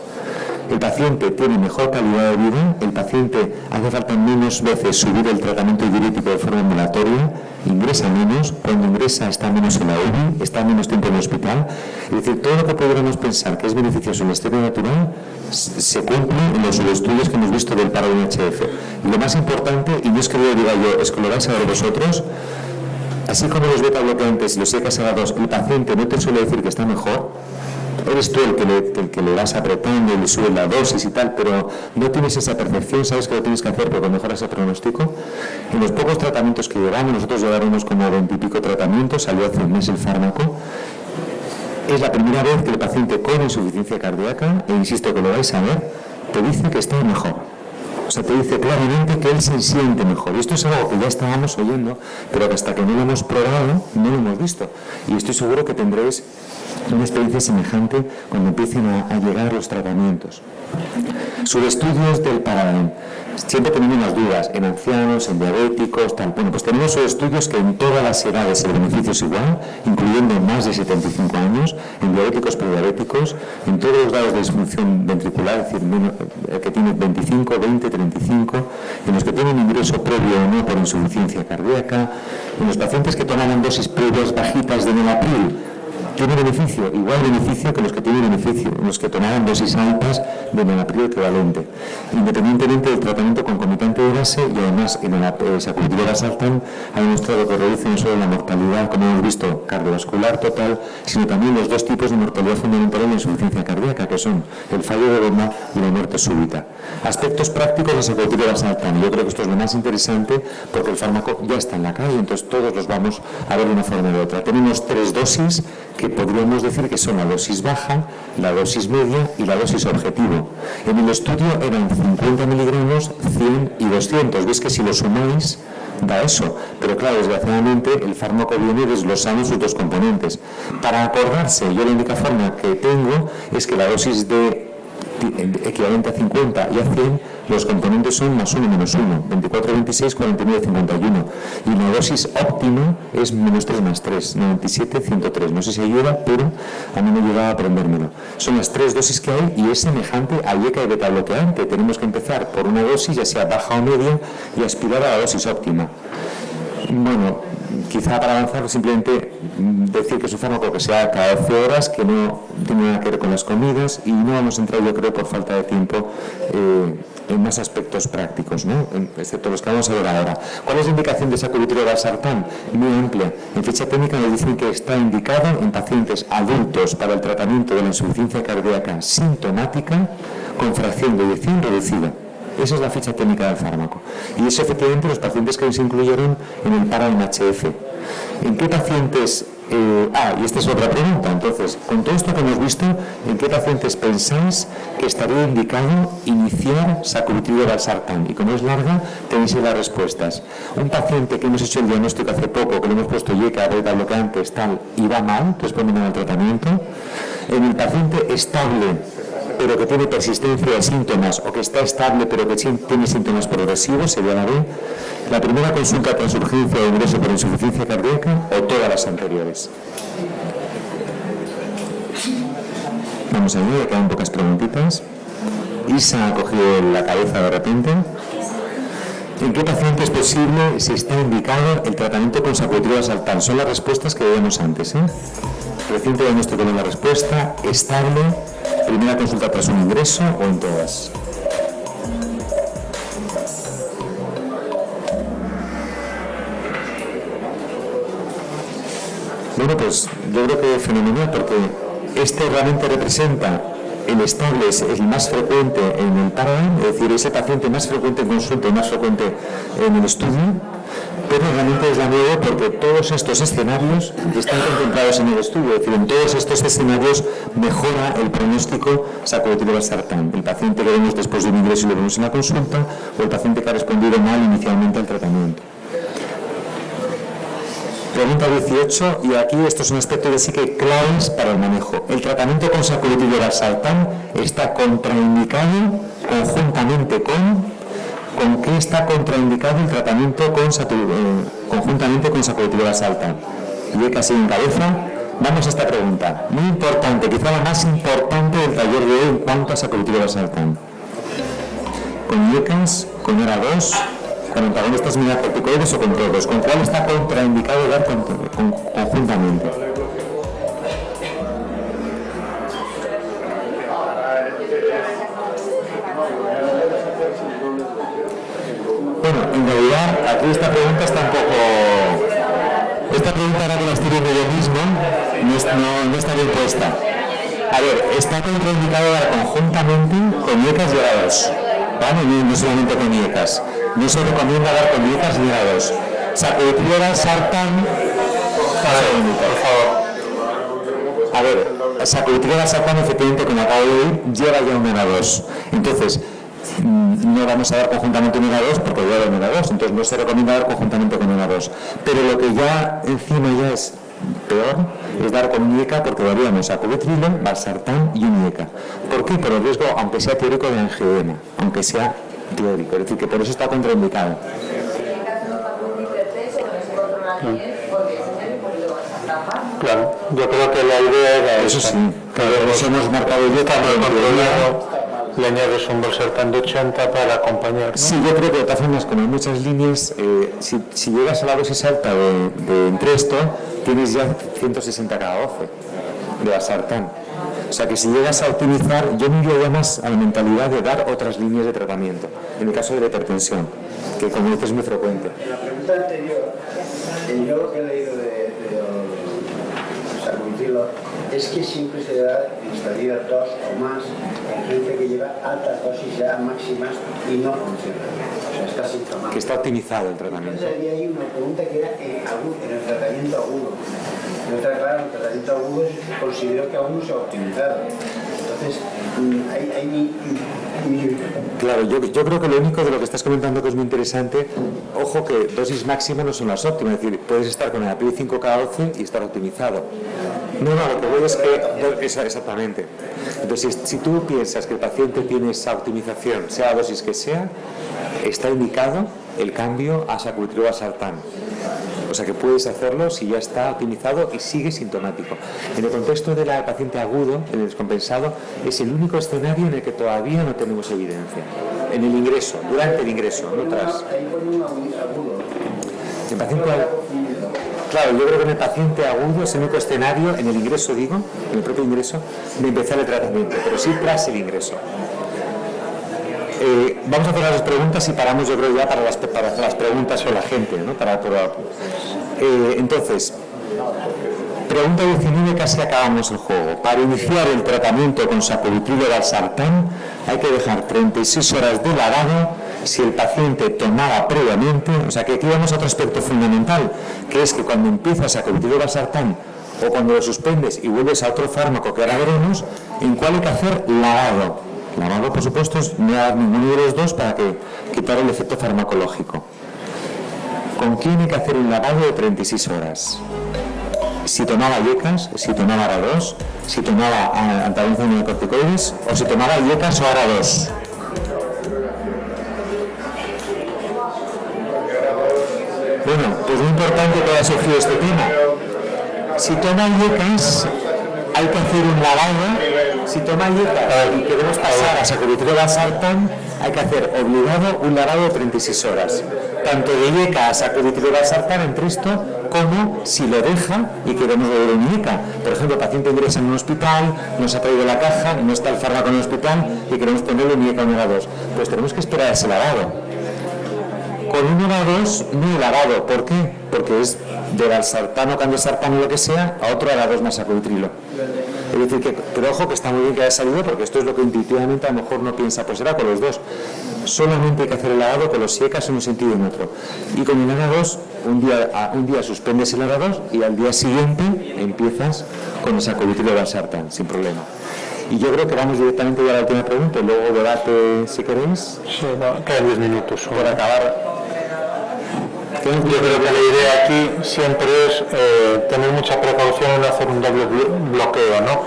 El paciente tiene mejor calidad de vida, el paciente hace falta menos veces subir el tratamiento diurético de forma ambulatoria, ingresa menos, cuando ingresa está menos en la UBI, está menos tiempo en el hospital. Es decir, todo lo que podríamos pensar que es beneficioso en la historia natural se cumple en los estudios que hemos visto del Paradigm-HF. Y lo más importante, y no es que lo diga yo, es que lo vais a ver vosotros, así como los beta bloqueantes y los IK/2, el paciente no te suele decir que está mejor, eres tú el que le vas apretando y le subes la dosis y tal, pero no tienes esa percepción, sabes que lo tienes que hacer porque mejoras el pronóstico. En los pocos tratamientos que llevamos, nosotros llevaremos como 20 y pico tratamientos, salió hace un mes el fármaco. Es la primera vez que el paciente con insuficiencia cardíaca, e insisto que lo vais a ver, te dice que está mejor. O sea, te dice claramente que él se siente mejor. Y esto es algo que ya estábamos oyendo, pero que hasta que no lo hemos probado, no lo hemos visto. Y estoy seguro que tendréis una experiencia semejante cuando empiecen a llegar los tratamientos. Sobre estudios del Paradigm. Siempre tenemos las dudas, en ancianos, en diabéticos, tal. Bueno, pues tenemos estudios que en todas las edades el beneficio es igual, incluyendo más de 75 años, en diabéticos, prediabéticos, en todos los grados de disfunción ventricular, es decir, el que tiene 25, 20, 35, en los que tienen ingreso previo o no por insuficiencia cardíaca, en los pacientes que tomaban dosis previas bajitas de enalapril. Tiene beneficio, igual beneficio que los que tienen beneficio, los que tomaban dosis altas de enalapril equivalente, independientemente del tratamiento concomitante de base, y además en el sacubitril valsartán ha demostrado que reduce no solo la mortalidad, como hemos visto, cardiovascular total, sino también los dos tipos de mortalidad fundamental en la insuficiencia cardíaca, que son el fallo de bomba y la muerte súbita. Aspectos prácticos de sacubitril valsartán. Yo creo que esto es lo más interesante porque el fármaco ya está en la calle, entonces todos los vamos a ver de una forma o de otra. Tenemos 3 dosis que podríamos decir que son la dosis baja, la dosis media y la dosis objetivo. En el estudio eran 50 miligramos, 100 y 200. Veis que si lo sumáis da eso, pero claro, desgraciadamente el fármaco viene desglosando sus dos componentes. Para acordarse, yo la única forma que tengo es que la dosis de equivalente a 50 y a 100, los componentes son más 1 menos 1, 24, 26, 49, 51. Y la dosis óptima es menos 3 más 3, 97, 103. No sé si ayuda, pero a mí me ayuda a aprendérmelo. Son las 3 dosis que hay y es semejante al IECA y beta bloqueante. Tenemos que empezar por una dosis, ya sea baja o media, y aspirar a la dosis óptima. Bueno, quizá para avanzar simplemente decir que es un fármaco que sea cada 12 horas, que no tiene nada que ver con las comidas, y no vamos a entrar, yo creo, por falta de tiempo en más aspectos prácticos, ¿no? Excepto los que vamos a ver ahora. ¿Cuál es la indicación de sacubitril valsartán? Muy amplia. En ficha técnica nos dicen que está indicado en pacientes adultos para el tratamiento de la insuficiencia cardíaca sintomática con fracción de eyección reducida. Esa es la ficha técnica del fármaco. Y eso efectivamente los pacientes que se incluyeron en el Paradigm HF. ¿En qué pacientes? Y esta es otra pregunta. Entonces, con todo esto que hemos visto, ¿en qué pacientes pensáis que estaría indicado iniciar sacubitril valsartán? Y como es larga, tenéis ahí las respuestas. Un paciente que hemos hecho el diagnóstico hace poco, que le hemos puesto IECA, beta bloqueantes, tal, y va mal, entonces ponen al tratamiento. En el paciente estable, pero que tiene persistencia de síntomas, o que está estable pero que tiene síntomas progresivos, sería la B. La primera consulta tras urgencia o ingreso por insuficiencia cardíaca, o todas las anteriores. Vamos a ver, quedan pocas preguntitas. Isa ha cogido la cabeza de repente. ¿En qué paciente es posible, si está indicado, el tratamiento con sacubitril valsartán? Son las respuestas que veíamos antes, Reciente diagnóstico con la respuesta, estable, primera consulta tras un ingreso o en todas. Bueno, pues yo creo que es fenomenal porque este realmente representa el estable, es el más frecuente en el Paradigm, es decir, ese paciente más frecuente en consulta y más frecuente en el estudio, pero realmente es la nueva porque todos estos escenarios están contemplados en el estudio, es decir, en todos estos escenarios mejora el pronóstico sacubitril valsartán. El paciente que vemos después de un ingreso y lo vemos en la consulta, o el paciente que ha respondido mal inicialmente al tratamiento. Pregunta 18, y aquí estos son aspectos de sí que claves para el manejo. El tratamiento con sacubitril valsartán está contraindicado conjuntamente ¿con qué está contraindicado el tratamiento conjuntamente con sacubitril valsartán? Y casi en cabeza. Vamos a esta pregunta, muy importante, quizá la más importante del taller de hoy en cuanto a sacubitril valsartán. ¿Con IECAS, con ERA2, con antagonistas mineralocorticoides o con todos? ¿Con cuál está contraindicado dar conjuntamente? Bueno, en realidad aquí esta pregunta está un poco... Esta pregunta, ahora que la estoy viendo yo mismo, no está bien puesta. A ver, está contraindicado dar conjuntamente con IECAs y ARA2, ¿vale? No solamente con IECAs. No se recomienda dar con IECAs ni ARA2. Sacubitril Sartán. Por favor. A ver, sacubitril Sartán, efectivamente, como acabo de oír, lleva ya un ARA2. Entonces, no vamos a dar conjuntamente un ARA2 porque lleva un ARA2. Entonces, no se recomienda dar conjuntamente con un ARA2. Pero lo que ya encima ya es peor es dar con un IECA porque daríamos sacubitril, valsartán y un IECA. ¿Por qué? Por el riesgo, aunque sea teórico, de angioedema, aunque sea teórico. Es decir, que por eso está contraindicado. Claro, yo creo que la idea era Eso esa. sí, claro, eso hemos marcado yo Le añades un valsartán de 80 para acompañar, ¿no? Sí, yo creo que de todas formas, como en muchas líneas, si llegas a la dosis alta de Entresto, tienes ya 160 cada 12 de valsartán. O sea que si llegas a optimizar, yo me iría más a la mentalidad de dar otras líneas de tratamiento, en el caso de la hipertensión, que como dices es muy frecuente. En la pregunta anterior, yo lo que he leído de sacubitril es que siempre se da en estadio 2 o más en gente que lleva altas dosis ya máximas y no funciona. O sea, está sintomático. Que está optimizado el tratamiento. Entonces había ahí una pregunta que era en el tratamiento agudo. Claro, el tratamiento agudo considero que aún no se ha optimizado. Entonces, hay Claro, yo creo que lo único de lo que estás comentando que es muy interesante, ojo que dosis máxima no son las óptimas, es decir, puedes estar con el API 5K12 y estar optimizado. No, lo que voy es que, exactamente. Entonces, si tú piensas que el paciente tiene esa optimización, sea la dosis que sea, está indicado el cambio a sacubitril valsartán. O sea que puedes hacerlo si ya está optimizado y sigue sintomático. En el contexto del paciente agudo, el descompensado, es el único escenario en el que todavía no tenemos evidencia. En el ingreso, durante el ingreso, no tras. El paciente claro, yo creo que en el paciente agudo es el único escenario, en el ingreso digo, en el propio ingreso, de empezar el tratamiento, pero sí tras el ingreso. Vamos a hacer las preguntas y paramos, yo creo, ya para las preguntas o la gente, ¿no? Entonces, pregunta 19, casi acabamos el juego. Para iniciar el tratamiento con sacubitril valsartán hay que dejar 36 horas de lavado si el paciente tomaba previamente. O sea que aquí vamos a otro aspecto fundamental, que es que cuando empiezas sacubitril valsartán o cuando lo suspendes y vuelves a otro fármaco que ahora veremos, en cuál hay que hacer lavado. Lavado, por supuesto, es no dar ninguno de los dos para quitar el efecto farmacológico. ¿Con quién hay que hacer un lavado de 36 horas? Si tomaba IECAS, si tomaba ARA2, si tomaba antagonistas de corticoides o si tomaba IECAS o ARA2. Bueno, pues muy importante que haya surgido este tema. Si toma IECAS, hay que hacer un lavado. Si toma IECAS y queremos pasar a sacubitril valsartán, hay que hacer obligado un lavado de 36 horas. Tanto de IECA a sacubitril valsartán en Entresto, como si lo deja y queremos beber un IECA. Por ejemplo, el paciente ingresa en un hospital, nos ha traído la caja, no está el fármaco en el hospital y queremos ponerle un IECA o un ARA2. Pues tenemos que esperar ese lavado. Con un ARA2 no he lavado. ¿Por qué? Porque es de valsartán o candesartán o lo que sea a otro ARA2 más sacubitrilo. Es decir, pero ojo que está muy bien que haya salido porque esto es lo que intuitivamente a lo mejor no piensa, pues será con los dos. Solamente hay que hacer el lavado con los IECAS en un sentido y en otro. Y con el ARA2, un día suspendes el ARA2 y al día siguiente empiezas con el sacubitril valsartán, sin problema. Y yo creo que vamos directamente ya a la última pregunta y luego debate si queréis. Sí, no, quedan 10 minutos. Por acabar. Yo creo que la idea aquí siempre es tener mucha precaución en hacer un doble bloqueo, ¿no?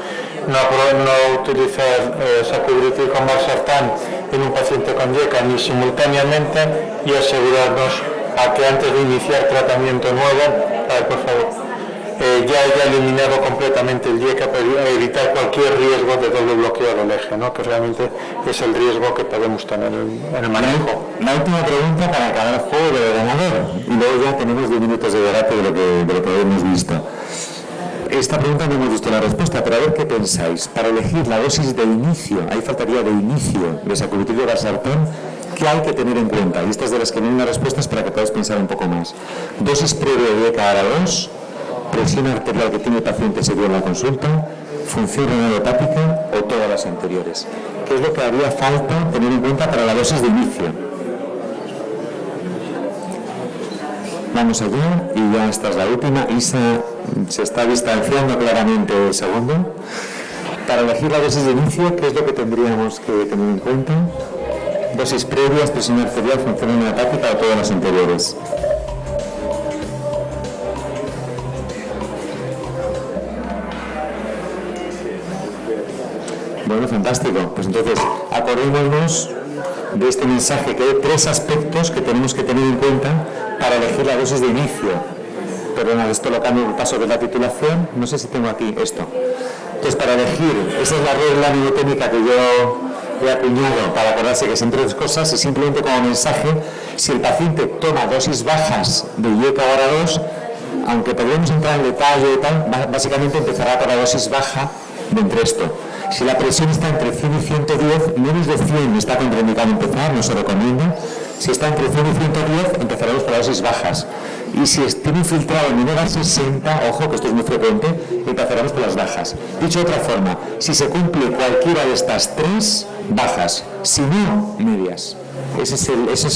No utilizar sacubitril con valsartán en un paciente con IECA ni simultáneamente y asegurarnos a que antes de iniciar tratamiento nuevo, por favor, ya haya eliminado completamente el IECA para evitar cualquier riesgo de doble bloqueo del eje, ¿no? Que realmente es el riesgo que podemos tener en el manejo. La última pregunta para acabar el juego del ordenador y luego ya tenemos 10 minutos de debate de lo que hemos visto. Esta pregunta no hemos visto la respuesta, pero a ver qué pensáis. Para elegir la dosis de inicio, ahí faltaría de inicio de sacubitril valsartán, ¿qué hay que tener en cuenta? Y estas de las que vienen las respuestas para que podáis pensar un poco más. Dosis previa de IECA ARA2, presión arterial que tiene el paciente según la consulta, función renal hepática o todas las anteriores. ¿Qué es lo que haría falta tener en cuenta para la dosis de inicio? Vamos allá y ya esta es la última. Isa se está distanciando claramente del segundo. Para elegir la dosis de inicio, ¿qué es lo que tendríamos que tener en cuenta? Dosis previas, presión arterial, función renal hepática o todas las anteriores. Bueno, fantástico. Pues entonces, acordémonos de este mensaje, que hay 3 aspectos que tenemos que tener en cuenta para elegir la dosis de inicio. Perdona, esto lo cambio el paso de la titulación. No sé si tengo aquí esto. Entonces, para elegir, esa es la regla mnemotécnica que yo he acuñado para acordarse que son 3 cosas, y simplemente como mensaje, si el paciente toma dosis bajas de IECA hora 2, aunque podemos entrar en detalle y tal, básicamente empezará por la dosis baja de Entresto. Si la presión está entre 100 y 110, menos de 100 está contraindicado empezar, no se recomienda. Si está entre 100 y 110, empezaremos por las dosis bajas. Y si tiene infiltrado menor a 60, ojo que esto es muy frecuente, empezaremos por las bajas. Dicho de otra forma, si se cumple cualquiera de estas 3, bajas. Si no, medias. Ese es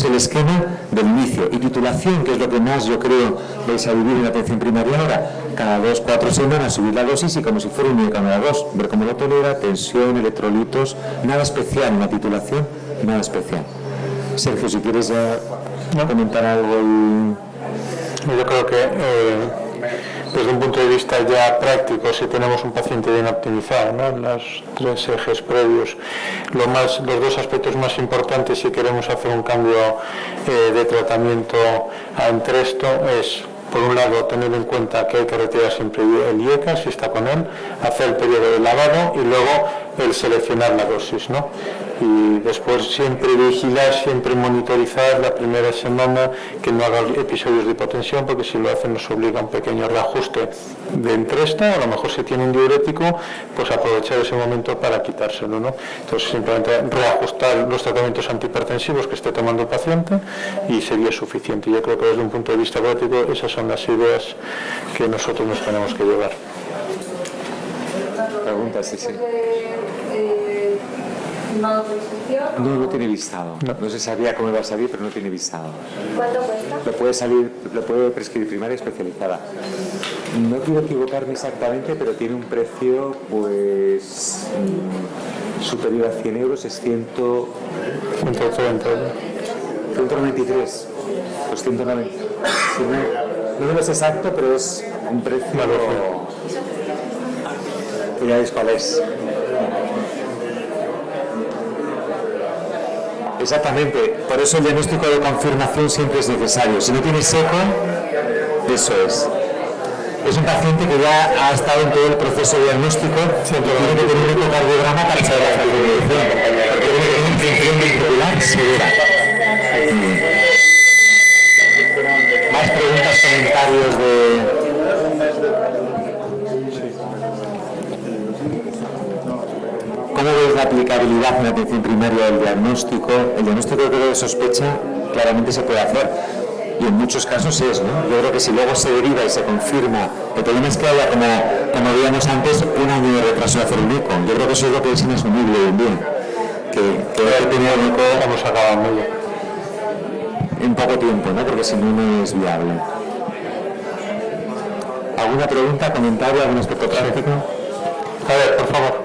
el esquema del inicio. Y titulación, que es lo que más yo creo vais a vivir en la atención primaria ahora. Cada 2-4 semanas subir la dosis y como si fuera un medicamento a 2. Ver cómo lo tolera, tensión, electrolitos, nada especial en la titulación, nada especial. Sergio, si quieres comentar algo. Yo creo que desde un punto de vista ya práctico, si tenemos un paciente bien optimizado, ¿no?, en los 3 ejes previos, los 2 aspectos más importantes si queremos hacer un cambio de tratamiento a Entresto es, por un lado, tener en cuenta que hay que retirar siempre el IECA, si está con él, hacer el periodo de lavado y luego el seleccionar la dosis, ¿no? Y después siempre vigilar, siempre monitorizar la primera semana que no haga episodios de hipotensión, porque si lo hacen nos obliga a un pequeño reajuste de Entresto, a lo mejor si tiene un diurético, pues aprovechar ese momento para quitárselo, ¿no? Entonces simplemente reajustar los tratamientos antihipertensivos que esté tomando el paciente y sería suficiente. Yo creo que desde un punto de vista práctico esas son las ideas que nosotros nos tenemos que llevar. Preguntas, sí. No tiene listado. No se sabía cómo iba a salir, pero no tiene listado. ¿Cuánto cuesta? Lo puede prescribir primaria especializada. No quiero equivocarme exactamente, pero tiene un precio pues superior a 100 euros, es 193. Pues 190. No es exacto, pero es un precio que ya veis cuál es. Exactamente, por eso el diagnóstico de confirmación siempre es necesario. Si no tiene seco, eso es. Es un paciente que ya ha estado en todo el proceso diagnóstico, tiene que tener un ecocardiograma para saber la definición, porque tiene que tener una infección ventricular severa. Más preguntas, comentarios de... ¿Cómo ves la aplicabilidad en la atención primaria del diagnóstico? El diagnóstico de sospecha claramente se puede hacer y en muchos casos es, ¿no? Yo creo que si luego se deriva y se confirma, el problema es que haya, como veíamos antes, un año de retraso de hacer un eco. Yo creo que eso es lo que es inasumible hoy en día. Que hay que tener un eco en poco tiempo, ¿no? Porque si no, no es viable. ¿Alguna pregunta, comentario, algún aspecto práctico? A ver, por favor.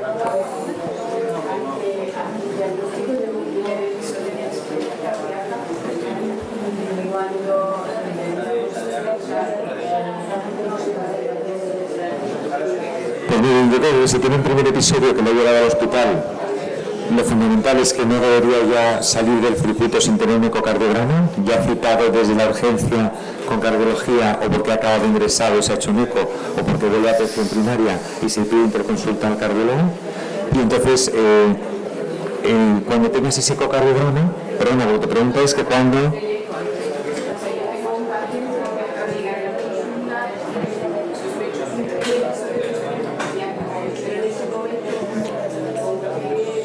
Yo creo que si tiene un primer episodio que lo ha llevado al hospital, lo fundamental es que no debería ya salir del circuito sin tener un ecocardiograma, ya citado desde la urgencia con cardiología o porque ha acabado de ingresado y se ha hecho un eco o porque vuelve a atención primaria y se pide interconsulta al cardiólogo. Y entonces, cuando tengas ese ecocardiograma, perdona, lo que te pregunto es que cuando...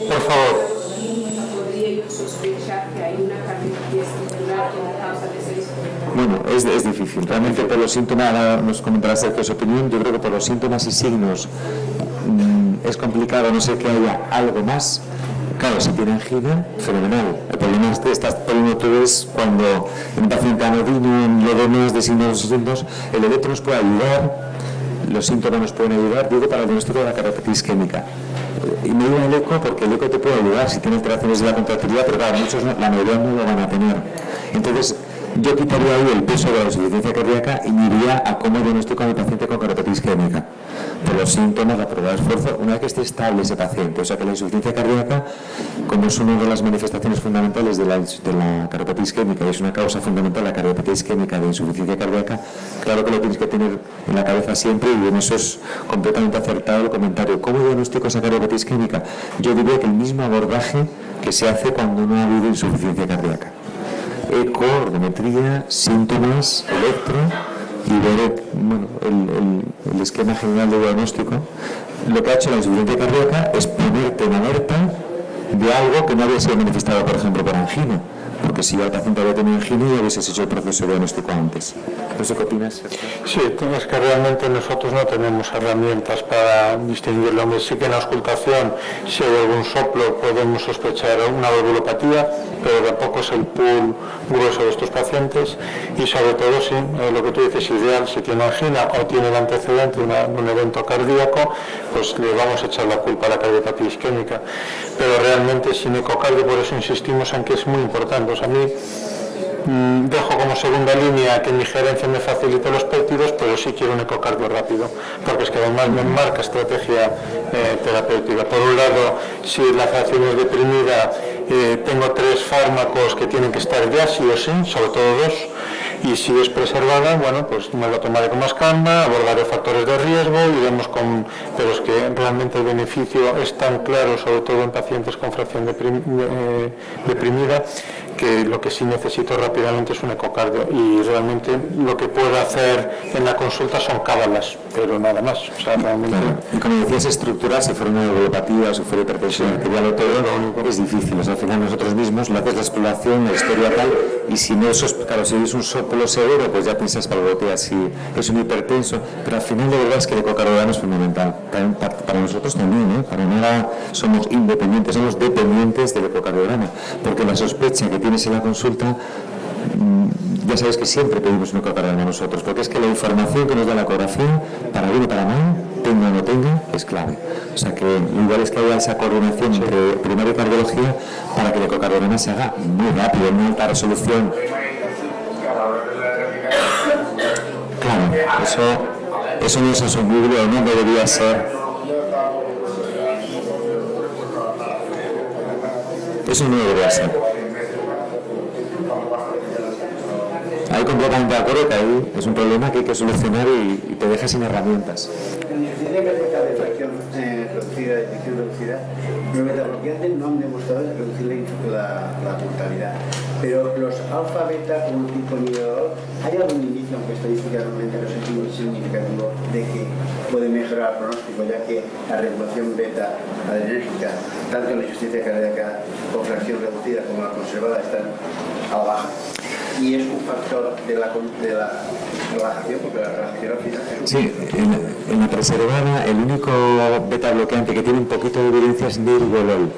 Por favor. Bueno, es difícil. Realmente por los síntomas, ahora nos comentará Sergio su opinión, yo creo que por los síntomas y signos es complicado, no sé que haya algo más. Claro, si tiene angina, fenomenal. El problema es que estás poniendo tú ves cuando un paciente anodino en lo demás de signos distintos, el electro nos puede ayudar, los síntomas nos pueden ayudar, digo, para el diagnóstico de la cardiopatía isquémica. Y me digo el eco porque el eco te puede ayudar si tiene alteraciones de la contractilidad, pero claro, muchos no, la mayoría no lo van a tener. Entonces, yo quitaría ahí el peso de la insuficiencia cardíaca y me iría a cómo diagnostico a mi paciente con cardiopatía isquémica. Por los síntomas, la prueba de esfuerzo, una vez que esté estable ese paciente. O sea que la insuficiencia cardíaca, como es una de las manifestaciones fundamentales de la cardiopatía isquémica y es una causa fundamental, la cardiopatía isquémica de insuficiencia cardíaca, claro que lo tienes que tener en la cabeza siempre y en eso es completamente acertado el comentario. ¿Cómo diagnostico esa cardiopatía isquémica? Yo diría que el mismo abordaje que se hace cuando no ha habido insuficiencia cardíaca. Eco, ordometría, síntomas, electro y ver el esquema general de diagnóstico. Lo que ha hecho la insuficiencia cardíaca es ponerte en alerta de algo que no había sido manifestado, por ejemplo, por angina. Porque si ya el paciente había tenido angina y hubieses hecho el proceso de diagnóstico antes. No sé qué opinas, Sergio. Sí, es que realmente nosotros no tenemos herramientas para distinguirlo. Sí que en la auscultación, si hay algún soplo, podemos sospechar una valvulopatía, pero tampoco es el pool grueso de estos pacientes. Y sobre todo, sí, lo que tú dices, ideal, si tiene angina o tiene el antecedente de un evento cardíaco, pues le vamos a echar la culpa a la cardiopatía isquémica. Pero realmente sin ecocardio, por eso insistimos en que es muy importante. O sea, a mí dejo como segunda línea que mi gerencia me facilite los péptidos, pero sí quiero un ecocardio rápido, porque es que además me marca estrategia terapéutica. Por un lado, si la fracción es deprimida, tengo 3 fármacos que tienen que estar ya sí o sí, sobre todo 2. Y si es preservada, bueno, pues me lo tomaré con más calma, abordaré factores de riesgo y vemos pero es que realmente el beneficio es tan claro, sobre todo en pacientes con fracción deprimida, que lo que sí necesito rápidamente es un ecocardio y realmente lo que puedo hacer en la consulta son cábalas, pero nada más. O sea, realmente... Claro. Y como decías, estructurar, si fuera una neuropatía o si fuera hipertensión arterial o todo, es difícil. O sea, al final nosotros mismos lo haces la exploración, la historia tal, y si no es, claro, si es un soplo severo, pues ya piensas valvulopatía, si es un hipertenso, pero al final de verdad es que el ecocardiograma es fundamental. Para nosotros también, para nada somos independientes, somos dependientes del ecocardiograma, porque la sospecha que tienes en la consulta, ya sabes que siempre pedimos un ecocardiograma nosotros, porque es que la información que nos da la ecografía, para bien y para mal, tenga o no tenga, es clave. O sea que lo igual es que haya esa coordinación entre primaria y cardiología para que el ecocardiograma se haga muy rápido, en alta resolución. Claro, eso no es asumible o no debería ser. Eso no debería ser. Ahí completamente de acuerdo que ahí es un problema que hay que solucionar y te deja sin herramientas. En insuficiencia cardíaca de fracción reducida, de infección reducida, los betabloqueantes no han demostrado reducir la mortalidad. Pero los alfa, beta, como tipo nivel, ¿hay algún indicio, aunque estadísticamente no es muy significativo, de que puede mejorar el pronóstico, ya que la regulación beta adrenérgica, tanto en la insuficiencia cardíaca con fracción reducida como la conservada, están a la baja? Y es un factor de la relajación, porque la relajación al final es un... Sí, en la preservada el único beta bloqueante que tiene un poquito de evidencia es Nebivolol,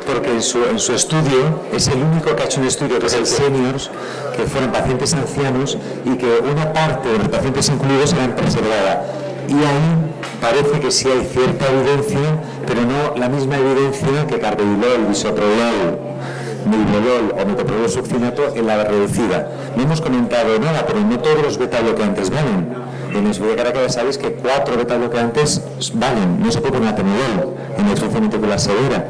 porque en su estudio es el único que ha hecho un estudio que es el Seniors, que fueron pacientes ancianos y que una parte de los pacientes incluidos eran preservada. Y ahí parece que sí hay cierta evidencia, pero no la misma evidencia que carvedilol, bisoprolol, Nebivolol o metoprolol succinato en la reducida. No hemos comentado nada, pero no todos los beta bloqueantes valen. En la insuficiencia cardíaca sabéis que 4 beta bloqueantes valen, no se puede poner atenolol en la insuficiencia ventricular severa.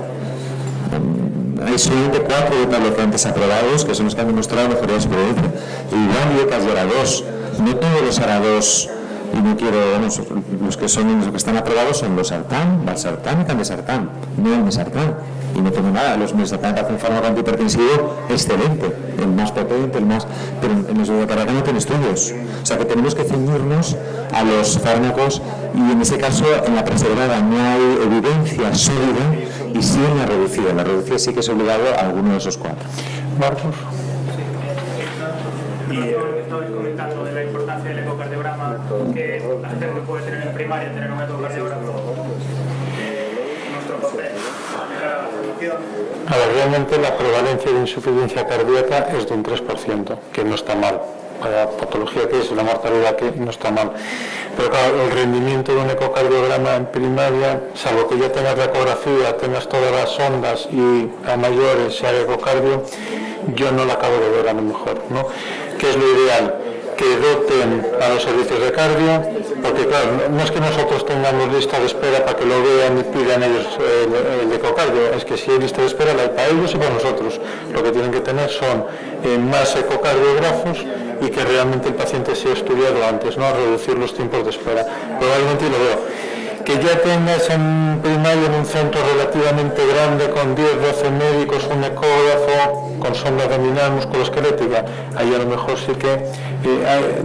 Hay solamente 4 beta bloqueantes aprobados que son los que han demostrado mejoría de supervivencia. Igual y que ARA2, no todos los ARA2. Y no quiero, los que están aprobados son los sartán, valsartán y candesartán, no el mesartán. Y no tengo nada, los mesartán hacen un fármaco antihipertensivo excelente, el más potente, pero en los de cardíaca no tienen estudios. O sea que tenemos que ceñirnos a los fármacos y en ese caso en la preservada no hay evidencia sólida y sí en la reducida. La reducida sí que es obligado a alguno de esos 4. Marcos. Estabais comentando de la importancia del ecocardiograma que la gente puede tener en primaria tener un ecocardiógrafo, nuestro papel de cara a la formación. A ver, realmente la prevalencia de insuficiencia cardíaca es de un 3%, que no está mal. La patología que es, la mortalidad que no está mal. Pero claro, el rendimiento de un ecocardiograma en primaria, salvo que ya tengas la ecografía, tengas todas las ondas y a mayores sea ecocardio, yo no la acabo de ver a lo mejor, ¿no? ¿Qué es lo ideal? Que doten a los servicios de cardio, porque claro, no es que nosotros tengamos lista de espera para que lo vean y pidan ellos el ecocardio, es que si hay lista de espera la hay para ellos y para nosotros. Lo que tienen que tener son más ecocardiógrafos y que realmente el paciente sea estudiado antes, ¿no? Reducir los tiempos de espera. Probablemente lo veo. Que ya tengas en primaria en un centro relativamente grande con 10-12 médicos, un ecógrafo con sonda abdominal musculoesquelética, ahí a lo mejor sí que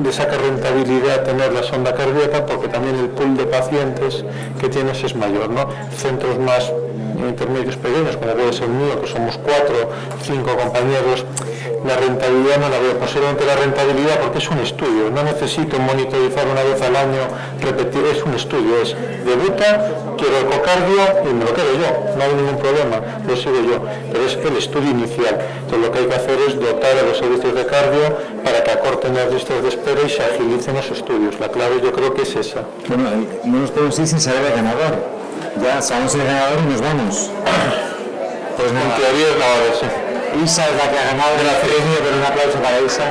le saca rentabilidad tener la sonda cardíaca, porque también el pool de pacientes que tienes es mayor, ¿no? Centros más intermedios pequeños, como puede ser el mío, que somos 4, 5 compañeros, la rentabilidad no la veo. Posiblemente la rentabilidad, porque es un estudio, no necesito monitorizar una vez al año, repetir, es un estudio, es debuta, quiero ecocardio y me lo quedo yo, no hay ningún problema, lo sigo yo, pero es el estudio inicial. Entonces lo que hay que hacer es dotar a los servicios de cardio para que acorten las listas de espera y se agilicen los estudios. La clave yo creo que es esa. Bueno, no nos podemos ir sin saber el ganador. Ya sabemos el ganador y nos vamos. Pues nada. En teoría es la hora, sí. Isa es la que ha ganado el premio, pero un aplauso para Isa.